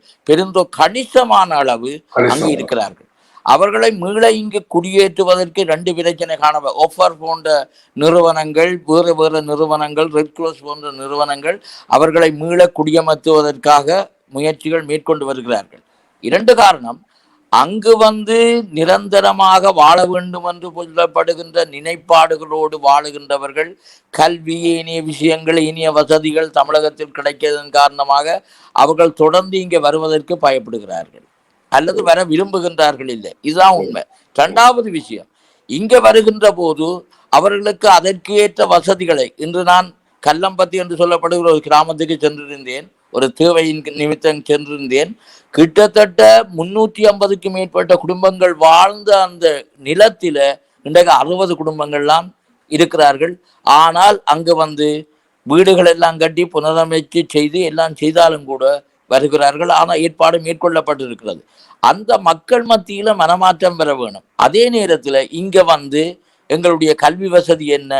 கணிசமான அளவு அங்கு இருக்கிறார்கள். அவர்களை மீள இங்கு குடியேற்றுவதற்கு 2 பிரச்சனை காண ஒஃபர் போன்ற நிறுவனங்கள், வேறு வேறு நிறுவனங்கள், ரெட் கிராஸ் போன்ற நிறுவனங்கள் அவர்களை மீள குடியமர்த்துவதற்காக முயற்சிகள் மேற்கொண்டு வருகிறார்கள். 2 காரணம், அங்கு நிரந்தரமாக வாழ வேண்டும் என்று சொல்லப்படுகின்ற நினைப்பாடுகளோடு வாழுகின்றவர்கள் கல்வி, இனிய விஷயங்கள், இனிய வசதிகள் தமிழகத்தில் கிடைக்கிறதன் காரணமாக அவர்கள் தொடர்ந்து இங்கே வருவதற்கு பயப்படுகிறார்கள் அல்லது வர விரும்புகின்றார்கள் இல்லை. இதுதான் உண்மை. 2வது விஷயம், இங்க வருகின்ற போது அவர்களுக்கு அதற்கு ஏற்ற வசதிகளை, இன்று நான் கல்லம்பத்தி என்று சொல்லப்படுகிற ஒரு கிராமத்துக்கு சென்றிருந்தேன், ஒரு தேவையின் நிமித்தம் சென்றிருந்தேன். கிட்டத்தட்ட 350க்கு மேற்பட்ட குடும்பங்கள் வாழ்ந்த அந்த நிலத்தில இன்றைக்கு 60 குடும்பங்கள்லாம் இருக்கிறார்கள். ஆனால் அங்கு வீடுகள் எல்லாம் கட்டி புனரமைச்சு செய்து எல்லாம் செய்தாலும் கூட வருகிறார்கள். ஆனால் ஏற்பாடு மேற்கொள்ளப்பட்டிருக்கிறது. அந்த மக்கள் மத்தியில மனமாற்றம் பெற வேணும். அதே நேரத்தில் இங்க எங்களுடைய கல்வி வசதி என்ன,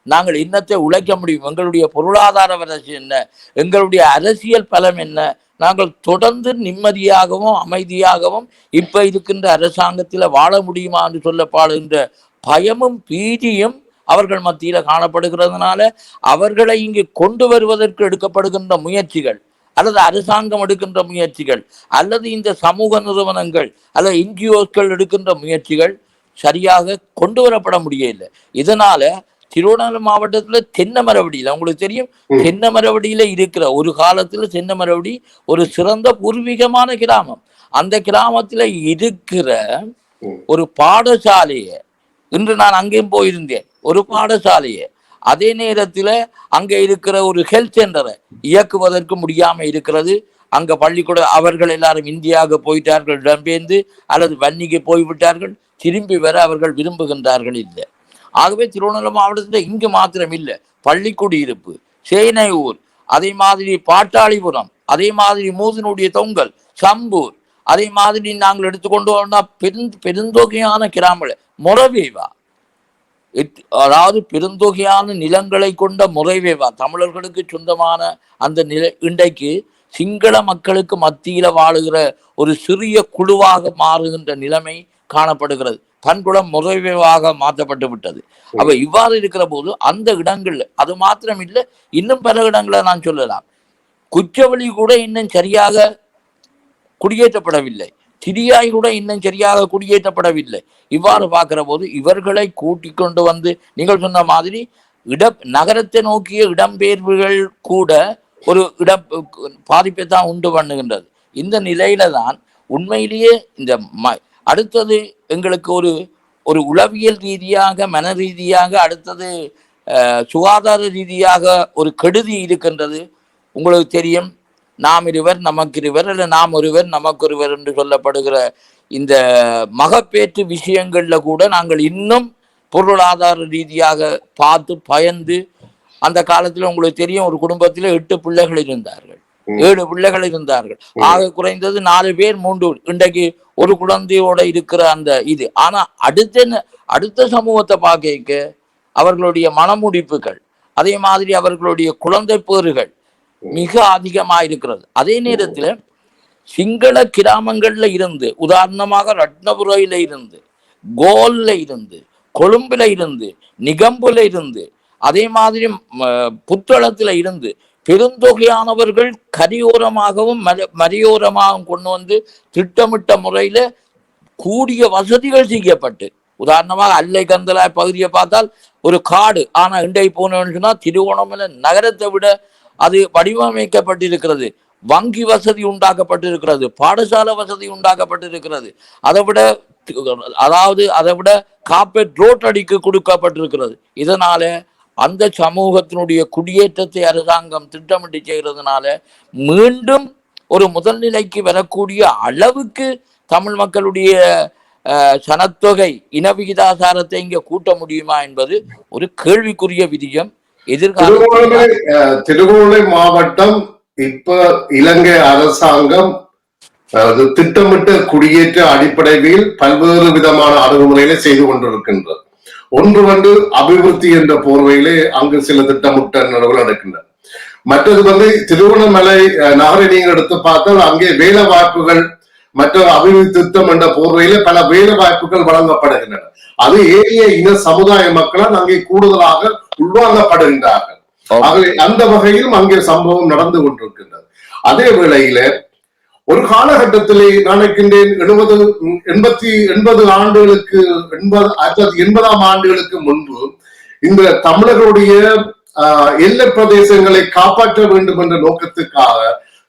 நாங்கள் இன்னத்தை உழைக்க முடியும், எங்களுடைய பொருளாதார வளர்ச்சி என்ன, எங்களுடைய அரசியல் பலம் என்ன, நாங்கள் தொடர்ந்து நிம்மதியாகவும் அமைதியாகவும் இப்ப இருக்கின்ற அரசாங்கத்தில் வாழ முடியுமா என்று சொல்லப்படுகின்ற பயமும் பீதியும் அவர்கள் மத்தியில காணப்படுகிறதுனால அவர்களை இங்கு கொண்டு வருவதற்கு எடுக்கப்படுகின்ற முயற்சிகள் அல்லது அரசாங்கம் எடுக்கின்ற முயற்சிகள் அல்லது இந்த சமூக நிறுவனங்கள் அல்லது என்ஜிஓக்கள் எடுக்கின்ற முயற்சிகள் சரியாக கொண்டு வரப்பட முடியவில்லை. இதனால திருவண்ணாமலை மாவட்டத்துல தென்னமரவடியில, உங்களுக்கு தெரியும், தென்னமரவடியில இருக்கிற ஒரு காலத்துல தென்னமரவடி ஒரு சிறந்த பூர்வீகமான கிராமம். அந்த கிராமத்துல இருக்கிற ஒரு பாடசாலையை, இன்று நான் அங்கேயும் போயிருந்தேன், ஒரு பாடசாலையை, அதே நேரத்துல அங்க இருக்கிற ஒரு ஹெல்த் சென்டரை இயக்குவதற்கு முடியாம இருக்கிறது. அங்க பள்ளிக்கூட அவர்கள் எல்லாரும் இந்தியாவுக்கு போயிட்டார்கள், இடம்பெயர்ந்து அல்லது வன்னிக்கு போய்விட்டார்கள். திரும்பி வர அவர்கள் விரும்புகின்றார்கள் இல்லை. ஆகவே திருவண்ணாமலை மாவட்டத்தில் இங்கு மாத்திரம் இல்லை, பள்ளிக்குடியிருப்பு, சேனையூர், அதே மாதிரி பாட்டாளிபுரம், அதே மாதிரி மூதனுடைய தொங்கல், சம்பூர், அதே மாதிரி நாங்கள் எடுத்துக்கொண்டு வந்தா பெருந்தொகையான கிராமங்கள், மொரவேவா, அதாவது பெருந்தொகையான நிலங்களை கொண்ட முறைவேவா, தமிழர்களுக்கு சொந்தமான அந்த நில இன்றைக்கு சிங்கள மக்களுக்கு மத்தியில வாழுகிற ஒரு சிறிய குழுவாக மாறுகின்ற நிலைமை காணப்படுகிறது. தன்குளம் முறைவாக மாற்றப்பட்டு விட்டது. அப்ப இவ்வாறு இருக்கிற போது அந்த இடங்கள்ல அது மாத்திரம் இல்லை, இன்னும் பல இடங்களை நான் சொல்லலாம். குச்சவெளி கூட இன்னும் சரியாக குடியேற்றப்படவில்லை, திரியாய் கூட இன்னும் சரியாக குடியேற்றப்படவில்லை. இவ்வாறு பார்க்கிற போது இவர்களை கூட்டிக் கொண்டு நீங்கள் சொன்ன மாதிரி நகரத்தை நோக்கிய இடம்பெயர்வுகள் கூட ஒரு பாதிப்பை தான் உண்டு பண்ணுகின்றது. இந்த நிலையில தான் உண்மையிலேயே இந்த அடுத்தது எங்களுக்கு ஒரு உளவியல் ரீதியாக, மன ரீதியாக, அடுத்தது சுகாதார ரீதியாக ஒரு கெடுதி இருக்கின்றது. உங்களுக்கு தெரியும், நாம் இருவர் நமக்கு இருவர் அல்ல நாம் ஒருவர் நமக்கு ஒருவர் என்று சொல்லப்படுகிற இந்த மகப்பேற்று விஷயங்கள்ல கூட நாங்கள் இன்னும் பொருளாதார ரீதியாக பார்த்து பயந்து, அந்த காலத்துல உங்களுக்கு தெரியும், ஒரு குடும்பத்துல 8 பிள்ளைகள் இருந்தார்கள், 7 பிள்ளைகள் இருந்தார்கள். ஆக குறைந்தது 4 பேர் 3, இன்றைக்கு ஒரு குழந்தையோட இருக்கிற அந்த இது. ஆனா அடுத்த சமூகத்தை பார்க்க அவர்களுடைய மனமுடிப்புகள், அதே மாதிரி அவர்களுடைய குழந்தை பேறுகள் மிக அதிகமாக இருக்கிறது. அதே நேரத்தில் சிங்கள கிராமங்கள்ல இருந்து, உதாரணமாக ரத்னபுரையில இருந்து, கோல்ல இருந்து, கொழும்புல இருந்து, நிகம்புல இருந்து, அதே மாதிரி புத்தளத்துல இருந்து பெருந்தொகையானவர்கள் கரையோரமாகவும் மலையோரமாகவும் கொண்டு வந்து திட்டமிட்ட முறையில கூடிய வசதிகள் செய்யப்பட்டு, உதாரணமாக அல்லை கந்தலாய் பகுதியை பார்த்தால் ஒரு காடு, ஆனா இண்டை போனோம்னு சொன்னா திருவோணமலை நகரத்தை விட அது வடிவமைக்கப்பட்டிருக்கிறது. வங்கி வசதி உண்டாக்கப்பட்டிருக்கிறது, பாடசாலை வசதி உண்டாக்கப்பட்டிருக்கிறது, அதை விட காப்பேட் ரோட் அடிக்கு கொடுக்கப்பட்டிருக்கிறது. இதனால அந்த சமூகத்தினுடைய குடியேற்றத்தை அரசாங்கம் திட்டமிட்டு செய்கிறதுனால மீண்டும் ஒரு முதல்நிலைக்கு வரக்கூடிய அளவுக்கு தமிழ் மக்களுடைய சனத்தொகை இனவிகிதாசாரத்தை இங்க கூட்ட முடியுமா என்பது ஒரு கேள்விக்குரிய விதியம். திருகோணமலை மாவட்டம் இப்ப இலங்கை அரசாங்கம் திட்டமிட்ட குடியேற்ற அடிப்படையில் பல்வேறு விதமான அணுகுமுறைகளை செய்து கொண்டிருக்கின்றது. ஒன்று அபிவிருத்தி என்ற போர்வையிலே அங்கு சில திட்டமிட்ட நடவடிக்கைகள் நடக்கின்றன. மற்றது திருவண்ணாமலை நகரை நீங்கள் எடுத்து பார்த்தால் அங்கே வேலை வாய்ப்புகள் மற்ற அபிவிருத்தி திட்டம் என்ற போர்வையில பல வேலை வாய்ப்புகள் வழங்கப்படுகின்றன. அது ஏரிய இன சமுதாய மக்களால் அங்கே கூடுதலாக உள்வாங்கப்படுகின்றார்கள். ஆகவே அந்த வகையிலும் அங்கே சம்பவம் நடந்து கொண்டிருக்கின்றது. அதே வேளையில ஒரு காலகட்டத்திலே நினைக்கின்றேன் 80 ஆண்டுகளுக்கு 80ஆம் ஆண்டுகளுக்கு முன்பு இந்த தமிழர்களுடைய எல்லை பிரதேசங்களை காப்பாற்ற வேண்டும் என்ற நோக்கத்துக்காக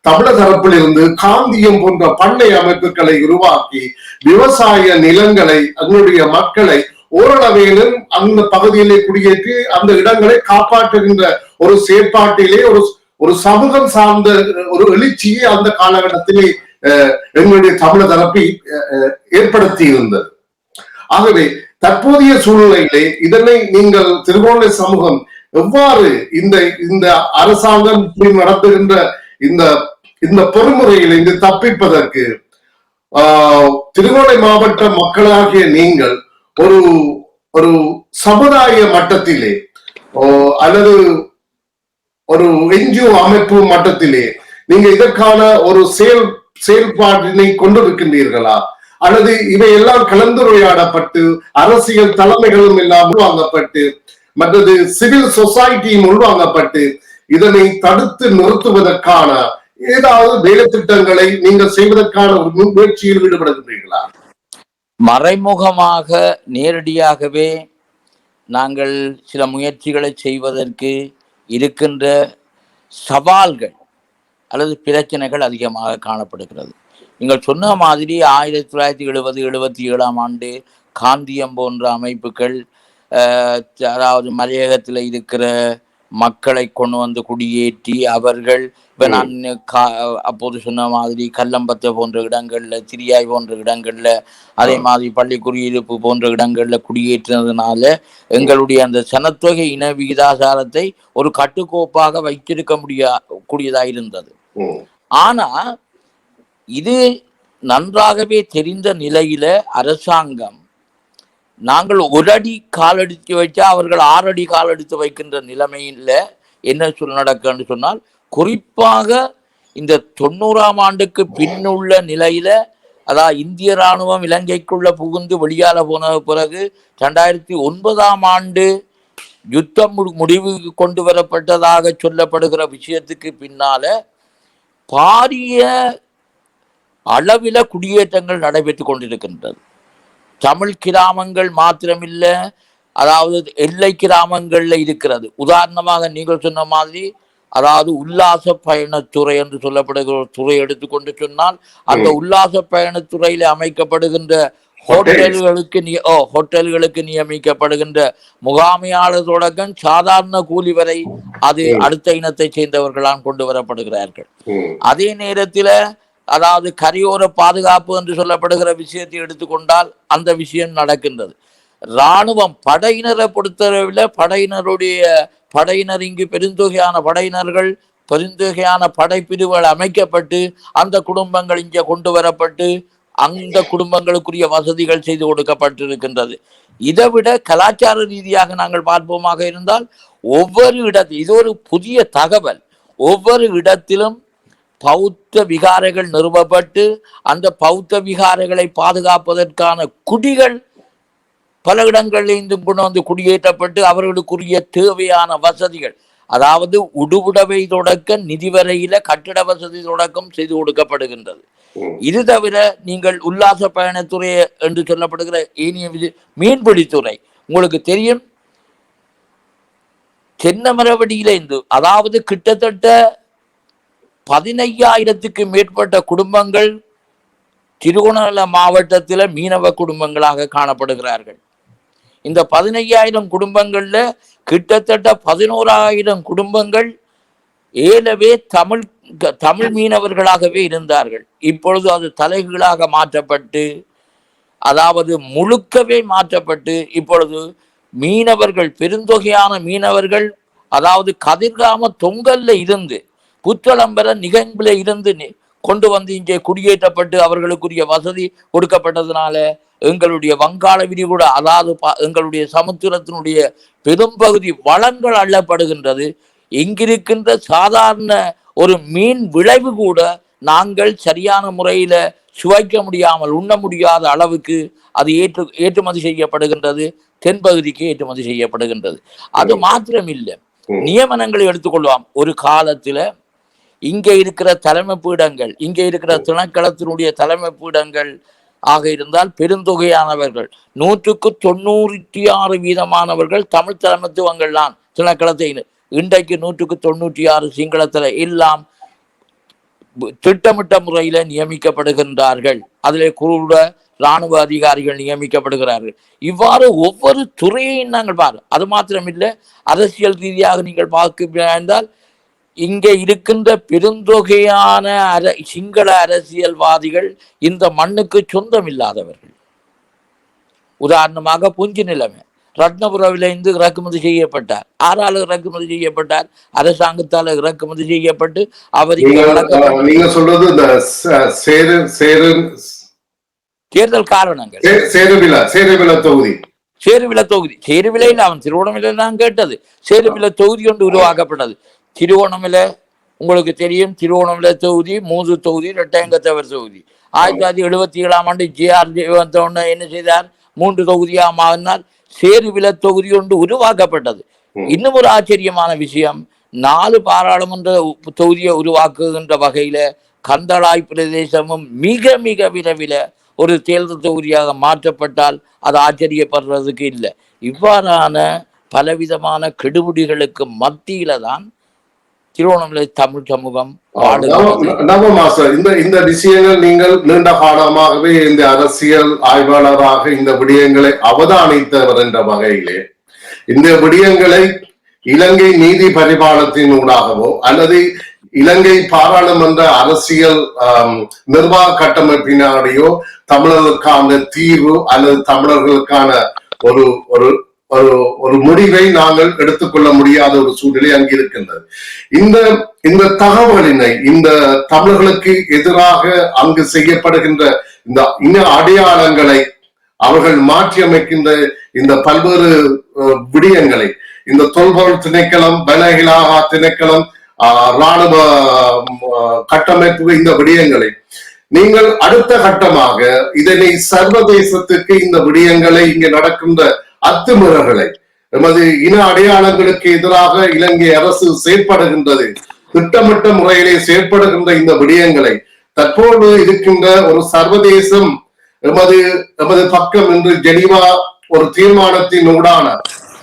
தமிழர் தரப்பில் இருந்து காந்தியம் போன்ற பண்ணை அமைப்புகளை உருவாக்கி விவசாய நிலங்களை அதனுடைய மக்களை ஓரளவேனும் அந்த பகுதியிலே குடியேற்றி அந்த இடங்களை காப்பாற்றுகின்ற ஒரு செயற்பாட்டிலே ஒரு சமூகம் சார்ந்த ஒரு எழுச்சியை அந்த காலகட்டத்திலே எங்களுடைய தமிழர் தரப்பை ஏற்படுத்தி இருந்தது. ஆகவே தற்போதைய சூழ்நிலையிலே இதனை நீங்கள் திருகோணமலை சமூகம் எவ்வாறு இந்த அரசாங்கம் நடத்துகின்ற இந்த பொறுமுறையில் இங்கு தப்பிப்பதற்கு திருகோணமலை மாவட்ட மக்களாகிய நீங்கள் ஒரு சமுதாய மட்டத்திலே அல்லது ஒரு என்ஜிஓ அமைப்பு மட்டத்திலே நீங்க இதற்கான ஒரு செயல்பாட்டினை கொண்டிருக்கின்றீர்களா? அல்லது இவையெல்லாம் கலந்துரையாடப்பட்டு அரசியல் தலைமைகளும் எல்லாம் உள்வாங்கப்பட்டு மற்றது சிவில் சொசைட்டியும் உள்வாங்கப்பட்டு இதனை தடுத்து நிறுத்துவதற்கான ஏதாவது வேலை திட்டங்களை நீங்கள் செய்வதற்கான ஒரு முயற்சியில் ஈடுபடுகின்றீர்களா? மறைமுகமாக நேரடியாகவே நாங்கள் சில முயற்சிகளை செய்வதற்கு இருக்கின்ற சவால்கள் அல்லது பிரச்சனைகள் அதிகமாக காணப்படுகிறது. நீங்கள் சொன்ன மாதிரி 1970-77ஆம் ஆண்டு காந்தியம் போன்ற அமைப்புகள் அதாவது மலையகத்தில் இருக்கிற மக்களை கொண்டு வந்து குடியேற்றி அவர்கள் இப்ப நான் அப்போது சொன்ன மாதிரி கல்லம்பத்தை போன்ற இடங்கள்ல, திரியாய் போன்ற இடங்கள்ல, அதே மாதிரி பள்ளி குடியிருப்பு போன்ற இடங்கள்ல குடியேற்றினதுனால எங்களுடைய அந்த சனத்தொகை இன விகிதாசாரத்தை ஒரு கட்டுக்கோப்பாக வைத்திருக்க கூடியதாக இருந்தது. ஆனா இது நன்றாகவே தெரிந்த நிலையில அரசாங்கம் நாங்கள் ஒரு அடி கால் எடுத்து வைச்சா அவர்கள் 6 அடி கால் எடுத்து வைக்கின்ற நிலைமையில என்ன நடக்குன்னு சொன்னால், குறிப்பாக இந்த 90ஆம் ஆண்டுக்கு பின்னுள்ள நிலையில, அதாவது இந்திய இராணுவம் இலங்கைக்குள்ள புகுந்து வெளியால போன பிறகு 2009ஆம் ஆண்டு யுத்தம் முடிவுக்கு கொண்டு வரப்பட்டதாக சொல்லப்படுகிற விஷயத்துக்கு பின்னால பாரிய அளவில குடியேற்றங்கள் நடைபெற்று கொண்டிருக்கின்றது. தமிழ் கிராமங்கள் மாத்திரமில்லை, அதாவது எல்லை கிராமங்கள்ல இருக்கிறது. உதாரணமாக நீங்கள் சொன்ன மாதிரி, அதாவது உல்லாச பயணத்துறை என்று சொல்லப்படுகிற ஒரு துறை எடுத்துக்கொண்டு சொன்னால், அந்த உல்லாச பயணத்துறையில அமைக்கப்படுகின்ற ஹோட்டல்களுக்கு நியமிக்கப்படுகின்ற முகாமையாளர் தொடக்கம் சாதாரண கூலி வரை அது அடுத்த இனத்தை சேர்ந்தவர்களால் கொண்டு வரப்படுகிறார்கள். அதே நேரத்தில் அதாவது கரையோர பாதுகாப்பு என்று சொல்லப்படுகிற விஷயத்தை எடுத்துக்கொண்டால் அந்த விஷயம் நடக்கின்றது. இராணுவம் படையினரை பொறுத்தளவில் படையினர் இங்கு பெருந்தொகையான படையினர்கள், பெருந்தொகையான படைப்பிரிவுகள் அமைக்கப்பட்டு அந்த குடும்பங்கள் இங்கே கொண்டு வரப்பட்டு அந்த குடும்பங்களுக்குரிய வசதிகள் செய்து கொடுக்கப்பட்டிருக்கின்றது. இதை விட கலாச்சார ரீதியாக நாங்கள் பார்ப்போமாக இருந்தால் ஒவ்வொரு இடத்தில் இது ஒரு புதிய தகவல். ஒவ்வொரு இடத்திலும் பௌத்த விகாரைகள் நிறுவப்பட்டு அந்த பௌத்த விகாரைகளை பாதுகாப்பதற்கான குடிகள் பல இடங்களிலிருந்து கொண்டு வந்து குடியேற்றப்பட்டு அவர்களுக்குரிய தேவையான வசதிகள், அதாவது உடுவுடவை தொடக்க நிதி வரையில கட்டிட வசதி தொடக்கம் செய்து கொடுக்கப்படுகின்றது. இது தவிர நீங்கள் உல்லாச பயணத்துறை என்று சொல்லப்படுகிற ஏனைய மீன்பிடித்துறை உங்களுக்கு தெரியும். தென்னமரவடியில இருந்து அதாவது கிட்டத்தட்ட 15,000க்கு மேற்பட்ட குடும்பங்கள் திருகோணமலை மாவட்டத்தில் மீனவ குடும்பங்களாக காணப்படுகிறார்கள். இந்த 15,000 குடும்பங்கள்ல கிட்டத்தட்ட 11,000 குடும்பங்கள் ஏலவே தமிழ் மீனவர்களாகவே இருந்தார்கள். இப்பொழுது அது தலைகீழாக மாற்றப்பட்டு, அதாவது முழுக்கவே மாற்றப்பட்டு இப்பொழுது மீனவர்கள் பெருந்தொகையான மீனவர்கள், அதாவது கதிர்காம தொங்கல்ல இருந்து புத்தளம்பர நிகழ்வுல இருந்து கொண்டு வந்து இங்கே குடியேற்றப்பட்டு அவர்களுக்குரிய வசதி கொடுக்கப்பட்டதுனால எங்களுடைய வங்காள விரிகுடா, அதாவது எங்களுடைய சமுத்திரத்தினுடைய பெரும்பகுதி வளங்கள் அள்ளப்படுகின்றது. இங்கிருக்கின்ற சாதாரண ஒரு மீன் விளைவு கூட நாங்கள் சரியான முறையில சுவைக்க முடியாமல் உண்ண முடியாத அளவுக்கு அது ஏற்றுமதி செய்யப்படுகின்றது. தென்பகுதிக்கு ஏற்றுமதி செய்யப்படுகின்றது. அது மாத்திரமில்லை, நியமனங்களை எடுத்துக்கொள்வாம். ஒரு காலத்துல இங்கே இருக்கிற தலைமை பீடங்கள், இங்கே இருக்கிற திணைக்களத்தினுடைய தலைமை பீடங்கள் ஆக இருந்தால் பெருந்தொகையானவர்கள் 196% தமிழ் தலைமைத்துவங்கள் தான் திணைக்களத்தை. இன்றைக்கு 196 சிங்களத்தில் எல்லாம் திட்டமிட்ட முறையில நியமிக்கப்படுகின்றார்கள். அதிலே கூட இராணுவ அதிகாரிகள் நியமிக்கப்படுகிறார்கள். இவ்வாறு ஒவ்வொரு துறையையும் நாங்கள் அது மாத்திரமில்லை, அரசியல் ரீதியாக நீங்கள் பார்க்க இங்கே இருக்கின்ற பெருந்தொகையான சிங்கள அரசியல்வாதிகள் இந்த மண்ணுக்கு சொந்தம் இல்லாதவர்கள். உதாரணமாக புஞ்சி நிலைமை ரத்னபுரவிலிருந்து இறக்குமதி செய்யப்பட்டார். ஆறால் இறக்குமதி செய்யப்பட்டார், அரசாங்கத்தால் இறக்குமதி செய்யப்பட்டு அவர் நீங்க சொல்றது தேர்தல் காரணங்கள். சேருவில சேருவிலையில் அவன் திருவோணமலையில் தான் கேட்டது. சேருவில தொகுதி ஒன்று உருவாக்கப்பட்டது. திருவோணமலை உங்களுக்கு தெரியும், திருவோணமலை தொகுதி, மூது தொகுதி, ரெட்டையங்கத்தவர் தொகுதி. 1977 ஜே.ஆர். ஜெயவர்தன என்ன செய்தார்? 3 தொகுதியாக மாறினார். சேருவில தொகுதி ஒன்று உருவாக்கப்பட்டது. இன்னும் ஒரு ஆச்சரியமான விஷயம், 4 பாராளுமன்ற தொகுதியை உருவாக்குகின்ற வகையில கந்தளாய் பிரதேசமும் மிக மிக விரைவில் ஒரு தேர்தல் தொகுதியாக மாற்றப்பட்டால் அது ஆச்சரியப்படுறதுக்கு இல்லை. இவ்வாறான பலவிதமான கெடுபிடிகளுக்கு மத்தியில தான் திருவோணமலை தமிழ் சமூகம் இந்த விஷயங்கள் நீங்கள் நீண்ட காலமாகவே இந்த அரசியல் ஆய்வாளராக இந்த விடயங்களை அவதானித்தவர் என்ற வகையிலே இந்த விடயங்களை இலங்கை நீதி பரிபாலத்தின் ஊடாகவோ அல்லது இலங்கை பாராளுமன்ற அரசியல் நிர்வாக கட்டமைப்பினாலேயோ தமிழர்களுக்கான தீர்வு அல்லது தமிழர்களுக்கான ஒரு ஒரு ஒரு முடிவை நாங்கள் எடுத்துக்கொள்ள முடியாத ஒரு சூழ்நிலை அங்கு இருக்கின்றது. இந்த தகவலினை இந்த தமிழர்களுக்கு எதிராக அங்கு செய்யப்படுகின்ற இந்த இன அடையாளங்களை அவர்கள் மாற்றி அமைக்கின்ற இந்த பல்வேறு விடயங்களை இந்த தொல்பொருள் திணைக்களம், பனகிலாகா திணைக்களம், இராணுவ கட்டமைப்பு, இந்த விடயங்களை நீங்கள் அடுத்த கட்டமாக இதனை சர்வதேசத்துக்கு இந்த விடயங்களை இங்கே நடக்கின்ற அத்துமீறல்களை எமது இன அடையாளங்களுக்கு எதிராக இலங்கை அரசு செயற்படுகின்றது, திட்டமிட்ட முறையிலே செயற்படுகின்ற இந்த விடயங்களை தற்போது இருக்கின்ற ஒரு சர்வதேசம் எமது பக்கம் என்று ஜெனீவா ஒரு தீர்மானத்தின் ஊடான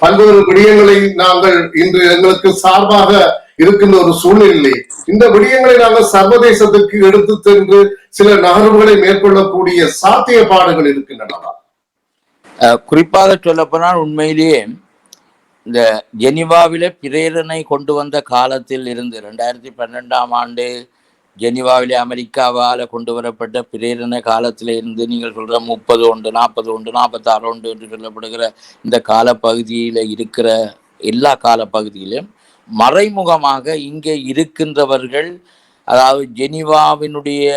பல்வேறு விடயங்களை நாங்கள் இன்று எங்களுக்கு சார்பாக இருக்கின்ற ஒரு சூழ்நிலை, இந்த விடயங்களை நாங்கள் சர்வதேசத்துக்கு எடுத்து சென்று சில நகர்வுகளை மேற்கொள்ளக்கூடிய சாத்தியப்பாடுகள் இருக்கின்றன. குறிப்பாக சொல்லப்போனால் உண்மையிலேயே இந்த ஜெனீவாவில பிரேரணை கொண்டு வந்த காலத்தில் இருந்து 2012 ஜெனீவாவிலே அமெரிக்காவால் கொண்டு வரப்பட்ட பிரேரணை காலத்தில் இருந்து நீங்கள் சொல்ற 30 ஒன்று, 40 ஒன்று, 46 ஒன்று என்று சொல்லப்படுகிற இந்த காலப்பகுதியில் இருக்கிற எல்லா காலப்பகுதியிலும் மறைமுகமாக இங்கே இருக்கின்றவர்கள், அதாவது ஜெனீவாவினுடைய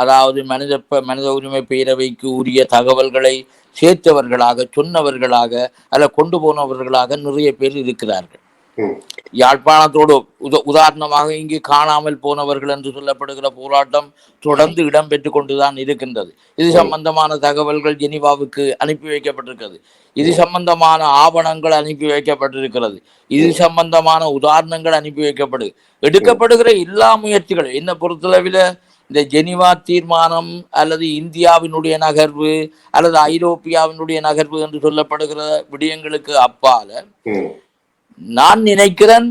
அதாவது மனித உரிமை பேரவைக்கு உரிய தகவல்களை சேர்த்தவர்களாக, சொன்னவர்களாக, அல்ல கொண்டு போனவர்களாக நிறைய பேர் இருக்கிறார்கள். யாழ்ப்பாணத்தோடு உதாரணமாக இங்கு காணாமல் போனவர்கள் என்று சொல்லப்படுகிற போராட்டம் தொடர்ந்து இடம்பெற்று கொண்டுதான் இருக்கின்றது. இது சம்பந்தமான தகவல்கள் ஜெனீவாவுக்கு அனுப்பி வைக்கப்பட்டிருக்கிறது. இது சம்பந்தமான ஆவணங்கள் அனுப்பி வைக்கப்பட்டிருக்கிறது. இது சம்பந்தமான உதாரணங்கள் அனுப்பி எடுக்கப்படுகிற எல்லா முயற்சிகளும் என்ன பொறுத்தளவில் இந்த ஜெனீவா தீர்மானம் அல்லது இந்தியாவினுடைய நகர்வு அல்லது ஐரோப்பியாவினுடைய நகர்வு என்று சொல்லப்படுகிற விடயங்களுக்கு அப்பால நான் நினைக்கிறேன்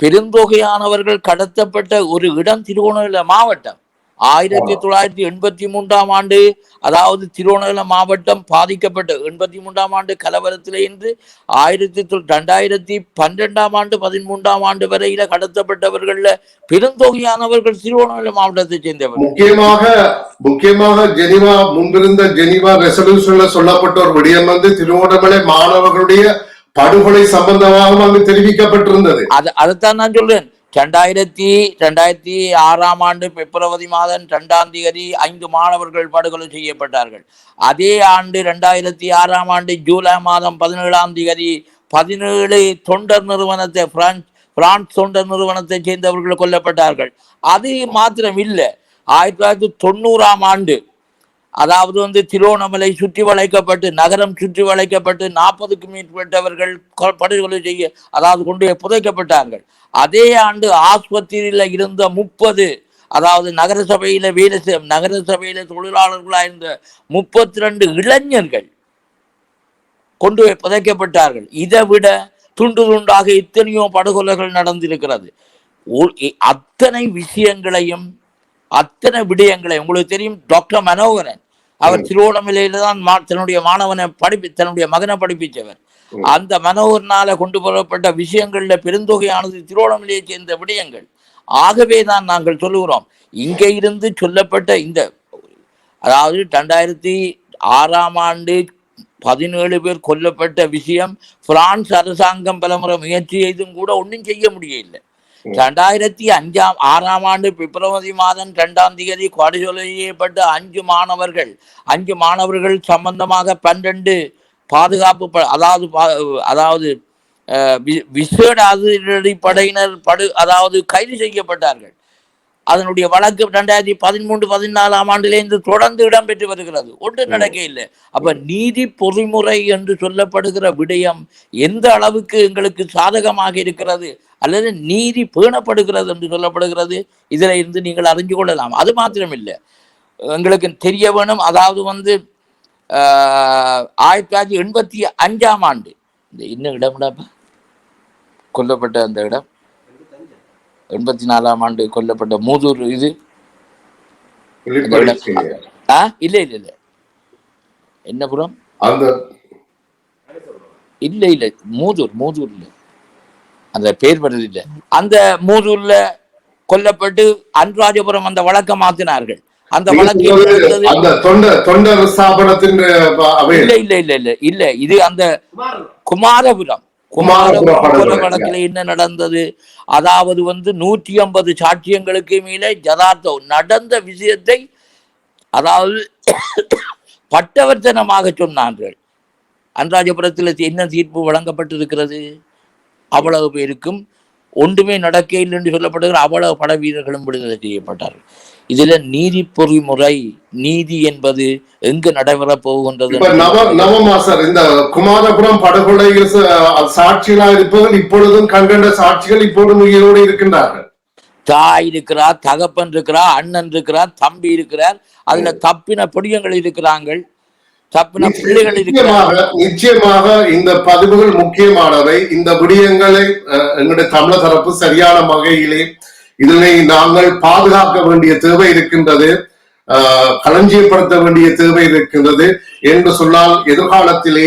பெருந்தொகையானவர்கள் கடத்தப்பட்ட ஒரு இடம் திருவண்ணாமலை மாவட்டம். 1983 ஆண்டு, அதாவது திருவண்ணாமலை மாவட்டம் பாதிக்கப்பட்ட 83 ஆண்டு கலவரத்திலிருந்து 2012 ஆண்டு 13 ஆண்டு வரையில கடத்தப்பட்டவர்கள பெருந்தொகையானவர்கள் திருவண்ணாமலை மாவட்டத்தை சேர்ந்தவர்கள். முக்கியமாக ஜெனீவா முன்பிருந்த ஜெனீவா ரெசல்யூஷன்ல சொல்லப்பட்ட ஒரு விடயம் திருவண்ணாமலை மாணவர்களுடைய படுகொலை சம்பந்தமாக அங்கு தெரிவிக்கப்பட்டிருந்தது. அதைத்தான் நான் சொல்றேன். 2006 ஆண்டு பிப்ரவரி மாதம் 2ஆம் தேதி 5 மாணவர்கள் படுகொலை செய்யப்பட்டார்கள். அதே ஆண்டு 2006 ஆண்டு ஜூலை மாதம் 17ஆம் தேதி 17 தொண்டர் நிறுவனத்தை பிரான்ஸ் தொண்டர் நிறுவனத்தை சேர்ந்தவர்கள் கொல்லப்பட்டார்கள். அது மாத்திரம் இல்லை, 1990 ஆண்டு அதாவது திருவண்ணாமலை சுற்றி வளைக்கப்பட்டு, நகரம் சுற்றி வளைக்கப்பட்டு 40க்கும் மேற்பட்டவர்கள் படுகொலை செய்ய, அதாவது கொண்டு புதைக்கப்பட்டார்கள். அதே ஆண்டு ஆஸ்பத்திரியில இருந்த 30, அதாவது நகரசபையில தொழிலாளர்களாக இருந்த 32 இளைஞர்கள் கொண்டு போய் புதைக்கப்பட்டார்கள். இதை விட துண்டு துண்டாக எத்தனையோ படுகொலைகள் நடந்திருக்கிறது. அத்தனை விஷயங்களையும் அத்தனை விடயங்களையும் உங்களுக்கு தெரியும். டாக்டர் மனோகரன் அவர் திருவோணமலையில தான் தன்னுடைய தன்னுடைய மகனை படிப்பிச்சவர். அந்த மனோகரனால கொண்டு வரப்பட்ட விஷயங்கள்ல பெருந்தொகையானது திருவோணமலையை சேர்ந்த விடயங்கள். ஆகவேதான் நாங்கள் சொல்லுகிறோம், இங்கே இருந்து சொல்லப்பட்ட இந்த, அதாவது 2006 ஆண்டு 17 பேர் கொல்லப்பட்ட விஷயம் பிரான்ஸ் அரசாங்கம் பலமுறை முயற்சி செய்தும் கூட ஒன்றும் செய்ய முடியவில்லை. 2006 ஆண்டு பிப்ரவரி மாதம் 2ஆம் தேதி கொலை செய்யப்பட்ட 5 மாணவர்கள் சம்பந்தமாக 12 பாதுகாப்பு அதாவது விசேட அதிரடிப்படையினர் அதாவது கைது செய்யப்பட்டார்கள். அதனுடைய வழக்கு 2013-14 ஆண்டிலிருந்து தொடர்ந்து இடம்பெற்று வருகிறது. ஒன்று நடக்க இல்லை. அப்ப நீதி பொறிமுறை என்று சொல்லப்படுகிற விடயம் எந்த அளவுக்கு எங்களுக்கு சாதகமாக இருக்கிறது அல்லது நீதி பேணப்படுகிறது என்று சொல்லப்படுகிறது, இதுல இருந்து நீங்கள் அறிஞ்சு கொள்ளலாம். அது மாத்திரம் இல்லை, எங்களுக்கு தெரிய வேணும். அதாவது 1985 ஆண்டு இந்த இன்னும் இடம்டாப்பா கொல்லப்பட்ட அந்த இடம், 84 ஆண்டு கொல்லப்பட்ட மூதூர், இது இல்ல என்ன புறம் இல்ல மூதூர் இல்ல, அந்த பேர் வருது இல்ல. அந்த மூதூர்ல கொல்லப்பட்டு அன்றாஜபுரம் அந்த வழக்க மாத்தினார்கள். அந்த வழக்கு இல்ல இது அந்த குமாரபுரம் கொலை வழக்கில் என்ன நடந்தது, அதாவது 150 சாட்சியங்களுக்கு மேலே யதார்த்தம் நடந்த விஷயத்தை அதாவது பட்டவர்த்தனமாக சொன்னார்கள். அன்றாஜபுரத்தில் என்ன தீர்ப்பு வழங்கப்பட்டிருக்கிறது, அவ்வளவு பேருக்கும் ஒன்றுமே நடக்க இல்லை என்று சொல்லப்படுகிற அவ்வளவு பட வீரர்களும் விடுதலை செய்யப்பட்டார்கள். இதுல நீதி பொறிமுறை, நீதி என்பது எங்கு நடைபெறப் போகின்றது? இந்த குமாரபுரம் படுகொலை சாட்சிகளாக இருப்பவர்கள் இப்பொழுதும் கண்கண்ட சாட்சிகள் இப்பொழுதும் உயிரோடு இருக்கின்றார்கள். தாய் இருக்கிறார், தகப்பன் இருக்கிறார், அண்ணன் இருக்கிறார், தம்பி இருக்கிறார், அதுல தப்பின பொடியங்கள் இருக்கிறார்கள், தப்பின பிள்ளைகள் இருக்கிறார்கள். நிச்சயமாக இந்த பதிவுகள் முக்கியமானவை. இந்த விடயங்களை எங்களுடைய தமிழர் தரப்பு சரியான வகையிலே இதனை நாங்கள் பாதுகாக்க வேண்டிய தேவை இருக்கின்றது, களஞ்சியப்படுத்த வேண்டிய தேவை இருக்கின்றது என்று சொன்னால் எதிர்காலத்திலே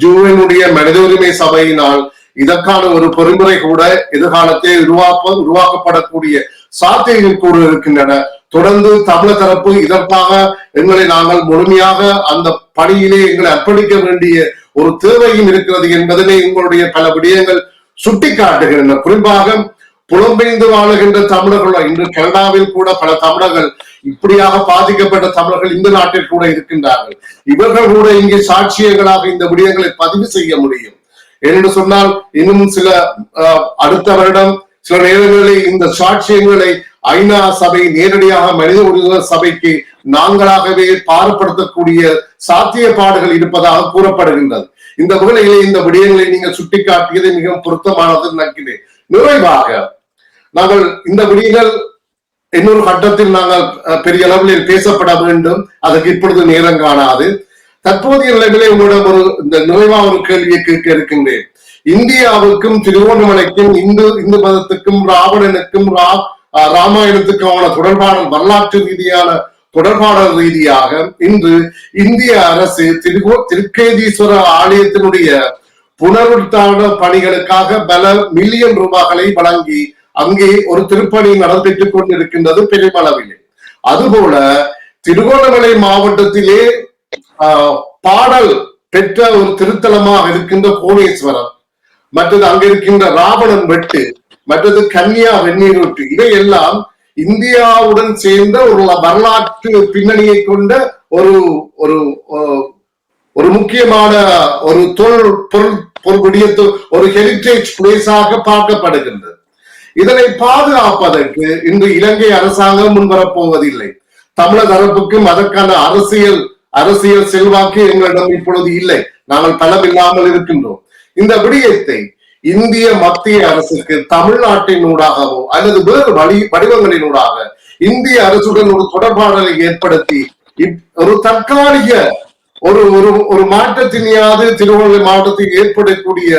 ஜூனுடைய மனித உரிமை சபையினால் இதற்கான ஒரு பொறிமுறை கூட எதிர்காலத்தில் உருவாக்கப்படக்கூடிய சாத்தியங்கள் கூட இருக்கின்றன. தொடர்ந்து தமிழர் தரப்பு இதற்காக எங்களை நாங்கள் முழுமையாக அந்த பணியிலே எங்களை அர்ப்பணிக்க வேண்டிய ஒரு தேவையும் இருக்கிறது என்பதனை உங்களுடைய பல விடயங்கள் சுட்டிக்காட்டுகின்றன. குறிப்பாக புலம்பெயர்ந்து வாழுகின்ற தமிழர்கள், இன்று கனடாவில் கூட பல தமிழர்கள் இப்படியாக பாதிக்கப்பட்ட தமிழர்கள் இந்த நாட்டில் கூட இருக்கின்றார்கள். இவர்கள் கூட இங்கே சாட்சியங்களாக இந்த விடயங்களை பதிவு செய்ய முடியும். என்று சொன்னால் இன்னும் சில அடுத்த வருடம் சில நேரங்களில் இந்த சாட்சியங்களை ஐநா சபை நேரடியாக மனித உரிமை சபைக்கு நாங்களாகவே பாரப்படுத்தக்கூடிய சாத்தியப்பாடுகள் இருப்பதாக கூறப்படுகின்றது. இந்த வகையிலே இந்த விடயங்களை நீங்கள் சுட்டிக்காட்டியது மிகவும் பொருத்தமானது நினைக்கிறேன். நிறைவாக நாங்கள் இந்த விடயங்கள் இன்னொரு கட்டத்தில் நாங்கள் பெரிய அளவில் பேசப்பட வேண்டும். அதற்கு இப்பொழுது நேரம் காணாது. தற்போதைய நிலையிலே உங்களிடம் இந்த நிறைவாக ஒரு கேள்வியை கேட்க இருக்கின்றேன். இந்தியாவுக்கும் திருவோணமலைக்கும் இந்து மதத்துக்கும் ராவணனுக்கும் ராமாயணத்துக்குமான தொடர்பான வரலாற்று ரீதியான தொடர்பாடல் ரீதியாக இன்று இந்திய அரசு திருக்கேதீஸ்வர ஆலயத்தினுடைய புனருத்தான பணிகளுக்காக பல மில்லியன் ரூபாய்களை வழங்கி அங்கே ஒரு திருப்பணி நடைபெற்றுக் கொண்டிருக்கின்றது பெருமளவிலே. அதுபோல திருகோணமலை மாவட்டத்திலே பாடல் பெற்ற ஒரு திருத்தலமாக இருக்கின்ற கோணேஸ்வரம், மற்றது அங்க இருக்கின்ற ராவணன் வெட்டு, மற்றது கன்னியா வெந்நீரூற்று, இவையெல்லாம் இந்தியாவுடன் சேர்ந்த ஒரு வரலாற்று பின்னணியை கொண்ட ஒரு ஒரு ஒரு முக்கியமான ஒரு ஒரு ஹெரிட்டேஜ் பிளேஸாக பார்க்கப்படுகின்றது. இதனை பாதுகாப்பதற்கு இன்று இலங்கை அரசாங்கம் முன்வரப்போவதில்லை. தமிழக தரப்புக்கும் அதற்கான அரசியல் செல்வாக்கு எங்களிடம் இப்பொழுது இல்லை. நாங்கள் பலமில்லாமல் இருக்கின்றோம். இந்த விடயத்தை இந்திய மத்திய அரசுக்கு தமிழ்நாட்டினூடாகவோ அல்லது வேறு வடிவங்களினூடாக இந்திய அரசுடன் ஒரு தொடர்பாடலை ஏற்படுத்தி ஒரு தற்காலிக ஒரு மாற்றத்தினையாவது திருவண்ணாமலை மாவட்டத்தில் ஏற்படக்கூடிய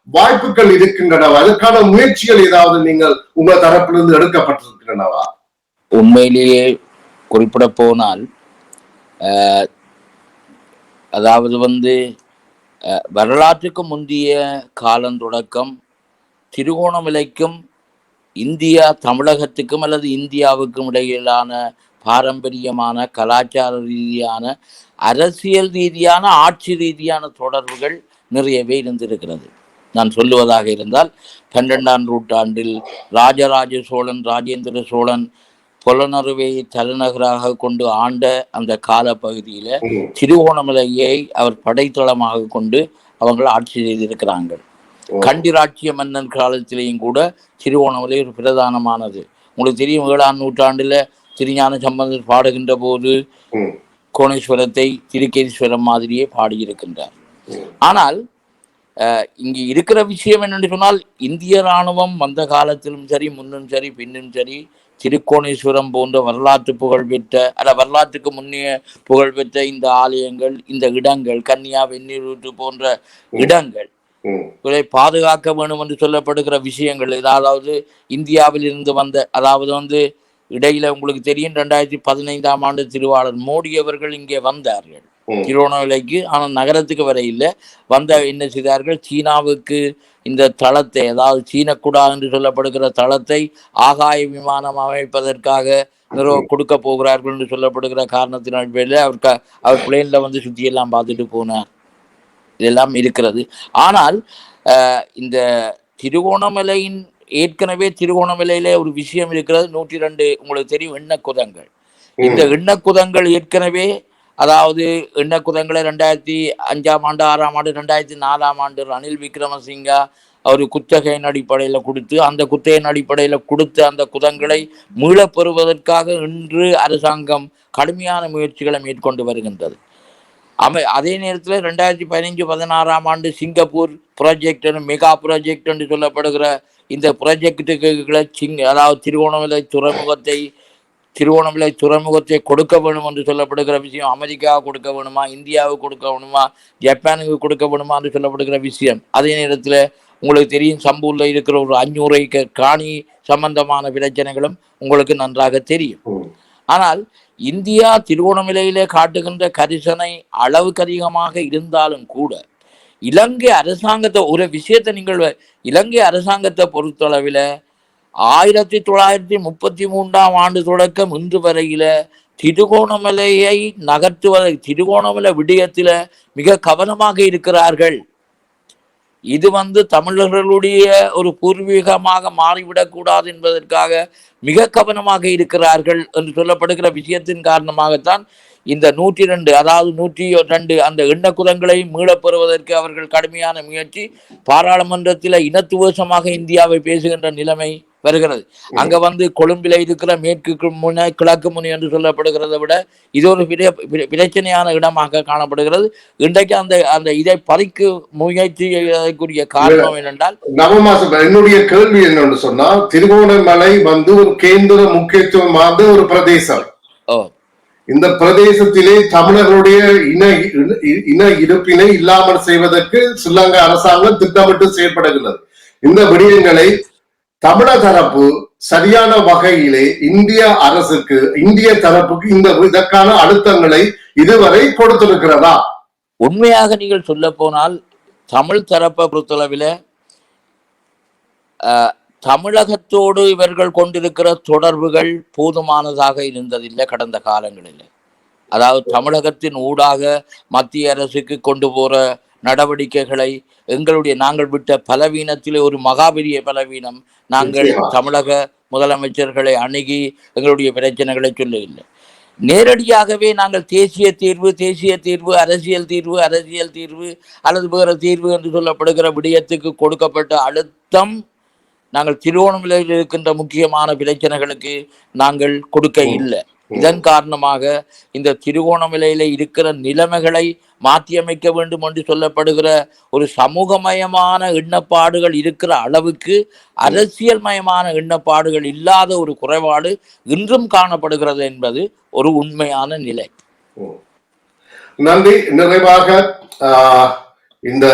வாய்ப்புகள் இருக்கின்றனவா? அதற்கான முயற்சிகள் ஏதாவது நீங்கள் உங்கள் தரப்பிலிருந்து எடுக்கப்பட்டிருக்கின்றனவா? உண்மையிலேயே குறிப்பிட போனால் அதாவது வரலாற்றுக்கு முந்தைய காலம் தொடக்கம் திருகோணமலைக்கும் இந்தியா தமிழகத்துக்கும் அல்லது இந்தியாவுக்கும் இடையிலான பாரம்பரியமான கலாச்சார ரீதியான அரசியல் ரீதியான ஆட்சி ரீதியான தொடர்புகள் நிறையவே இருந்திருக்கிறது. நான் சொல்லுவதாக இருந்தால் 12ஆம் நூற்றாண்டில் ராஜராஜ சோழன் ராஜேந்திர சோழன் புலனறுவை தலைநகராக கொண்டு ஆண்ட அந்த கால பகுதியில திருகோணமலையை அவர் படைத்தளமாக கொண்டு அவர்கள் ஆட்சி செய்திருக்கிறாங்க. கண்டிராட்சிய மன்னன் காலத்திலேயும் கூட திருகோணமலை ஒரு பிரதானமானது. உங்களுக்கு தெரியும், 7ஆம் நூற்றாண்டுல திருஞான சம்பந்தர் பாடுகின்ற போது கோணேஸ்வரத்தை திருக்கேதீஸ்வரம் மாதிரியே பாடியிருக்கின்றார். ஆனால் இங்கு இருக்கிற விஷயம் என்னென்று சொன்னால், இந்திய இராணுவம் வந்த காலத்திலும் சரி முன்னும் சரி பின்னும் சரி திருக்கோணேஸ்வரம் போன்ற வரலாற்று புகழ்பெற்ற வரலாற்றுக்கு முன்னைய புகழ்பெற்ற இந்த ஆலயங்கள், இந்த இடங்கள், கன்னியா வெந்நீரூற்று போன்ற இடங்கள் இதை பாதுகாக்க வேண்டும் என்று சொல்லப்படுகிற விஷயங்கள், அதாவது இந்தியாவில் இருந்து வந்த அதாவது இடையில உங்களுக்கு தெரியும் 2015ஆம் ஆண்டு திருவாளர் மோடி அவர்கள் இங்கே வந்தார்கள் திருவண்ணாமலைக்கு. ஆனால் நகரத்துக்கு வர இல்லை. என்ன செய்தார்கள், சீனாவுக்கு இந்த தளத்தை, அதாவது சீனக்குடா என்று சொல்லப்படுகிற தளத்தை ஆகாய விமானம் அமைப்பதற்காக கொடுக்க போகிறார்கள் என்று சொல்லப்படுகிற காரணத்தின் அடிப்படையில் அவர் பிளேன்ல சுற்றியெல்லாம் பார்த்துட்டு போனார். இதெல்லாம் இருக்கிறது. ஆனால் இந்த திருகோணமலையின் ஏற்கனவே திருகோணமலையில ஒரு விஷயம் இருக்கிறது. 102 உங்களுக்கு தெரியும் எண்ணக்குதங்கள். இந்த எண்ணக்குதங்கள் ஏற்கனவே, அதாவது எண்ணக்குதங்களை 2005ஆம் ஆண்டு 6ஆம் ஆண்டு 2004ஆம் ஆண்டு ரணில் விக்ரமசிங்கா ஒரு குத்தகையின் அடிப்படையில் கொடுத்து, அந்த குத்தகையின் அடிப்படையில் கொடுத்த அந்த குதங்களை மீளப் பெறுவதற்காக இன்று அரசாங்கம் கடுமையான முயற்சிகளை மேற்கொண்டு வருகின்றது. அதே நேரத்தில் 2015-16ஆம் ஆண்டு சிங்கப்பூர் ப்ராஜெக்ட், மெகா ப்ராஜெக்ட் என்று சொல்லப்படுகிற இந்த ப்ராஜெக்டுகளை அதாவது திருவோணமலை துறைமுகத்தை கொடுக்க வேணும் என்று சொல்லப்படுகிற விஷயம், அமெரிக்காவுக்கு கொடுக்க வேணுமா, இந்தியாவுக்கு கொடுக்க வேணுமா, ஜப்பானுக்கு கொடுக்க வேணுமா என்று சொல்லப்படுகிற விஷயம். அதே நேரத்தில் உங்களுக்கு தெரியும், சம்பூரில் இருக்கிற ஒரு 500 ஏக்கர் காணி சம்பந்தமான பிரச்சனைகளும் உங்களுக்கு நன்றாக தெரியும். ஆனால் இந்தியா திருவோணமலையிலே காட்டுகின்ற கரிசனை அளவுக்கு அதிகமாக இருந்தாலும் கூட இலங்கை அரசாங்கத்தை ஒரு விஷயத்தை நீங்கள் இலங்கை அரசாங்கத்தை பொறுத்தளவில் 1933ஆம் ஆண்டு தொடக்கம் இன்று வரையில திருகோணமலையை நகர்த்துவதை திருகோணமலை விடயத்தில் மிக கவனமாக இருக்கிறார்கள். இது தமிழர்களுடைய ஒரு பூர்வீகமாக மாறிவிடக் கூடாது என்பதற்காக மிக கவனமாக இருக்கிறார்கள் என்று சொல்லப்படுகிற விஷயத்தின் காரணமாகத்தான் இந்த 102 அதாவது 102 அந்த எண்ணக்குதங்களை மீளப்பெறுவதற்கு அவர்கள் கடுமையான முயற்சி, பாராளுமன்றத்தில் இனத்துவசமாக இந்தியாவை பேசுகின்ற நிலைமை வருகிறது. அங்க கொழும்பில இருக்கிற மேற்கு முனை கிழக்கு முனை என்று சொல்லப்படுகிறதை விட இது ஒரு பிரச்சனையான இடமாக காணப்படுகிறது. இன்றைக்கு அந்த அந்த இதை பறிக்கு முயற்சி செய்யக்கூடிய காரணம் என்னென்றால், நவமாசம் என்னுடைய கேள்வி என்னன்னு சொன்னா, திருகோணமலை ஒரு கேந்திர முக்கியத்துவம் வாய்ந்த ஒரு பிரதேசம். இந்த பிரதேசத்திலே தமிழர்களுடைய இன இருப்பினை இல்லாமல் செய்வதற்கு ஸ்ரீலங்கா அரசாங்கம் திட்டமிட்டு செயல்படுகிறது. இந்த விடயங்களை தமிழர் தரப்பு சரியான வகையிலே இந்திய அரசுக்கு, இந்திய தரப்புக்கு இதற்கான அழுத்தங்களை இதுவரை கொடுத்திருக்கிறதா? உண்மையாக நீங்கள் சொல்ல போனால் தமிழ் தரப்பை பொறுத்தளவில் தமிழகத்தோடு இவர்கள் கொண்டிருக்கிற தொடர்புகள் போதுமானதாக இருந்ததில்லை கடந்த காலங்களில். அதாவது தமிழகத்தின் ஊடாக மத்திய அரசுக்கு கொண்டு போற நடவடிக்கைகளை நாங்கள் விட்ட பலவீனத்திலே ஒரு மகாபெரிய பலவீனம். நாங்கள் தமிழக முதலமைச்சர்களை அணுகி எங்களுடைய பிரச்சனைகளை சொல்லவில்லை. நேரடியாகவே நாங்கள் தேசிய தீர்வு, அரசியல் தீர்வு அல்லது வேறு தீர்வு என்று சொல்லப்படுகிற விடயத்துக்கு கொடுக்கப்பட்ட அழுத்தம் நாங்கள் திருவோணமலையில் இருக்கின்ற முக்கியமான பிரச்சனைகளுக்கு நாங்கள் கொடுக்க இல்லை. இதன் காரணமாக இந்த திருவோணமலையில இருக்கிற நிலைமைகளை மாற்றியமைக்க வேண்டும் என்று சொல்லப்படுகிற ஒரு சமூகமயமான எண்ணப்பாடுகள் இருக்கிற அளவுக்கு அரசியல் மயமான எண்ணப்பாடுகள் இல்லாத ஒரு குறைபாடு இன்றும் காணப்படுகிறது என்பது ஒரு உண்மையான நிலை. நன்றி. நிறைவாக இந்த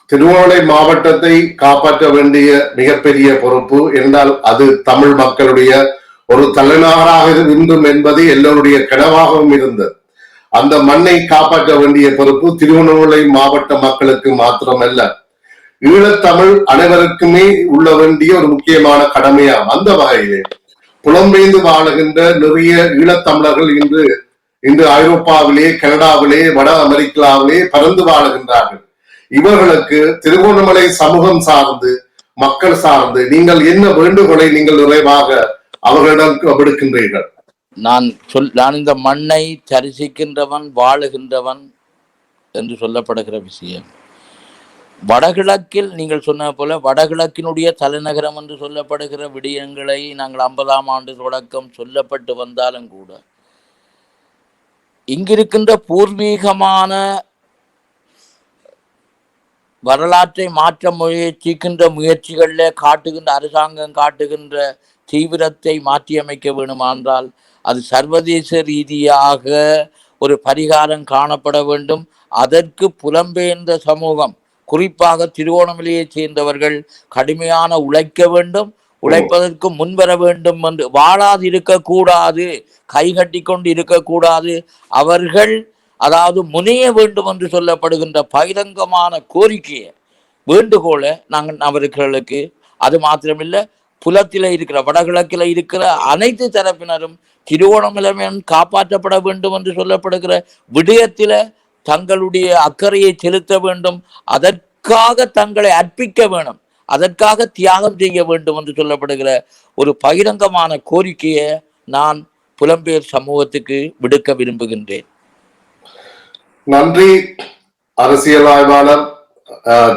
திருவோணமலை மாவட்டத்தை காப்பாற்ற வேண்டிய மிகப்பெரிய பொறுப்பு என்றால் அது தமிழ் மக்களுடைய ஒரு தலைநகராக இருந்தும் என்பது எல்லோருடைய கனவாகவும் இருந்தது. அந்த மண்ணை காப்பாற்ற வேண்டிய பொறுப்பு திருவண்ணாமலை மாவட்ட மக்களுக்கு மாத்திரமல்ல, ஈழத்தமிழ் அனைவருக்குமே உள்ள வேண்டிய ஒரு முக்கியமான கடமையாகும். அந்த வகையிலே புலம்பெயர்ந்து வாழுகின்ற நிறைய ஈழத்தமிழர்கள் இன்று ஐரோப்பாவிலே, கனடாவிலே, வட அமெரிக்காவிலே பறந்து வாழுகின்றார்கள். இவர்களுக்கு திருகோணமலை சமூகம் சார்ந்து, மக்கள் சார்ந்து நீங்கள் என்ன வேண்டுகோளை நீங்கள் நிறைவாக அவர்களிடம் விடுக்கின்றீர்கள்? நான் இந்த மண்ணை தரிசிக்கின்றவன் வாழுகின்றவன் என்று சொல்லப்படுகிற விஷயம் வடகிழக்கில் நீங்கள் சொன்ன போல வடகிழக்கினுடைய தலைநகரம் என்று சொல்லப்படுகிற விடயங்களை நாங்கள் 50ஆம் ஆண்டு தொடக்கம் சொல்லப்பட்டு வந்தாலும் கூட இங்கிருக்கின்ற பூர்வீகமான வரலாற்றை மாற்ற முயற்சிக்கின்ற முயற்சிகளில் அரசாங்கம் காட்டுகின்ற தீவிரத்தை மாற்றியமைக்க வேண்டுமானால் அது சர்வதேச ரீதியாக ஒரு பரிகாரம் காணப்பட வேண்டும். அதற்கு புலம்பெயர்ந்த சமூகம், குறிப்பாக திருவோணமலையை சேர்ந்தவர்கள் கடுமையான உழைக்க வேண்டும், உழைப்பதற்கு முன்வர வேண்டும் என்று வாழாது இருக்கக்கூடாது, கை கட்டி கொண்டு இருக்கக்கூடாது. அவர்கள் அதாவது முனைய வேண்டும் என்று சொல்லப்படுகின்ற பகிரங்கமான கோரிக்கையை, வேண்டுகோளை நாங்கள் அவர்களுக்கு, அது மாத்திரமில்லை புலத்தில் இருக்கிற வடகிழக்கில் இருக்கிற அனைத்து தரப்பினரும் திருவோணமலை காப்பாற்றப்பட வேண்டும் என்று சொல்லப்படுகிற விடயத்தில தங்களுடைய அக்கறையை செலுத்த வேண்டும். அதற்காக தங்களை அர்ப்பிக்க வேண்டும், அதற்காக தியாகம் செய்ய வேண்டும் என்று சொல்லப்படுகிற ஒரு பகிரங்கமான கோரிக்கையை நான் புலம்பெயர் சமூகத்துக்கு விடுக்க விரும்புகின்றேன். நன்றி. அரசியல் ஆய்வாளர்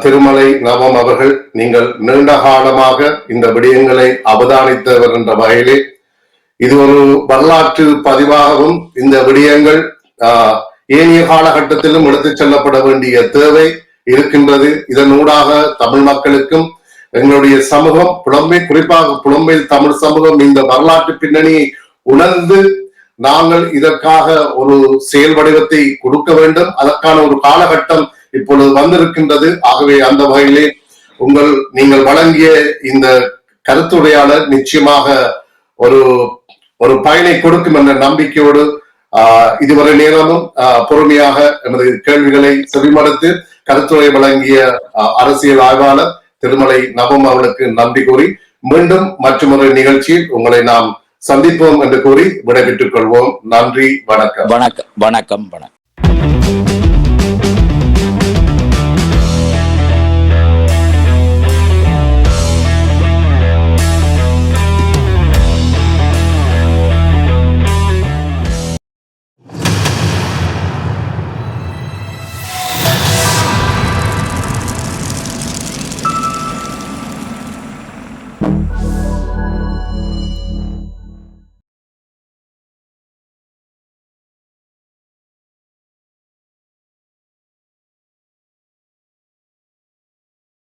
திருமலை நவம் அவர்கள், நீங்கள் நீண்ட காலமாக இந்த விடயங்களை அவதானித்தவர் என்ற வகையிலே இது ஒரு வரலாற்று பதிவாகவும் இந்த விடயங்கள் ஏனைய காலகட்டத்திலும் எடுத்துச் செல்லப்பட வேண்டிய தேவை இருக்கின்றது. இதனூடாக தமிழ் மக்களுக்கும் எங்களுடைய சமூகம் குறிப்பாக புலம்பெயர் தமிழ் சமூகம் இந்த வரலாற்று பின்னணியை உணர்ந்து நாங்கள் இதற்காக ஒரு செயல் வடிவத்தை கொடுக்க வேண்டும். அதற்கான ஒரு காலகட்டம் இப்பொழுது வந்திருக்கின்றது. ஆகவே அந்த வகையிலே நீங்கள் வழங்கிய இந்த கருத்துரையாளர் நிச்சயமாக ஒரு பயனை கொடுக்கும் என்ற நம்பிக்கையோடு இதுவரை நேரமும் பொறுமையாக எமது கேள்விகளை செவிமடுத்து கருத்துரை வழங்கிய அரசியல் ஆய்வாளர் திருமலை நவம் அவர்களுக்கு நன்றி கூறி மீண்டும் மற்றொரு நிகழ்ச்சியில் உங்களை நாம் சந்திப்போம் என்று கூறி விடைபெற்றுக் கொள்வோம். நன்றி, வணக்கம். வணக்கம்.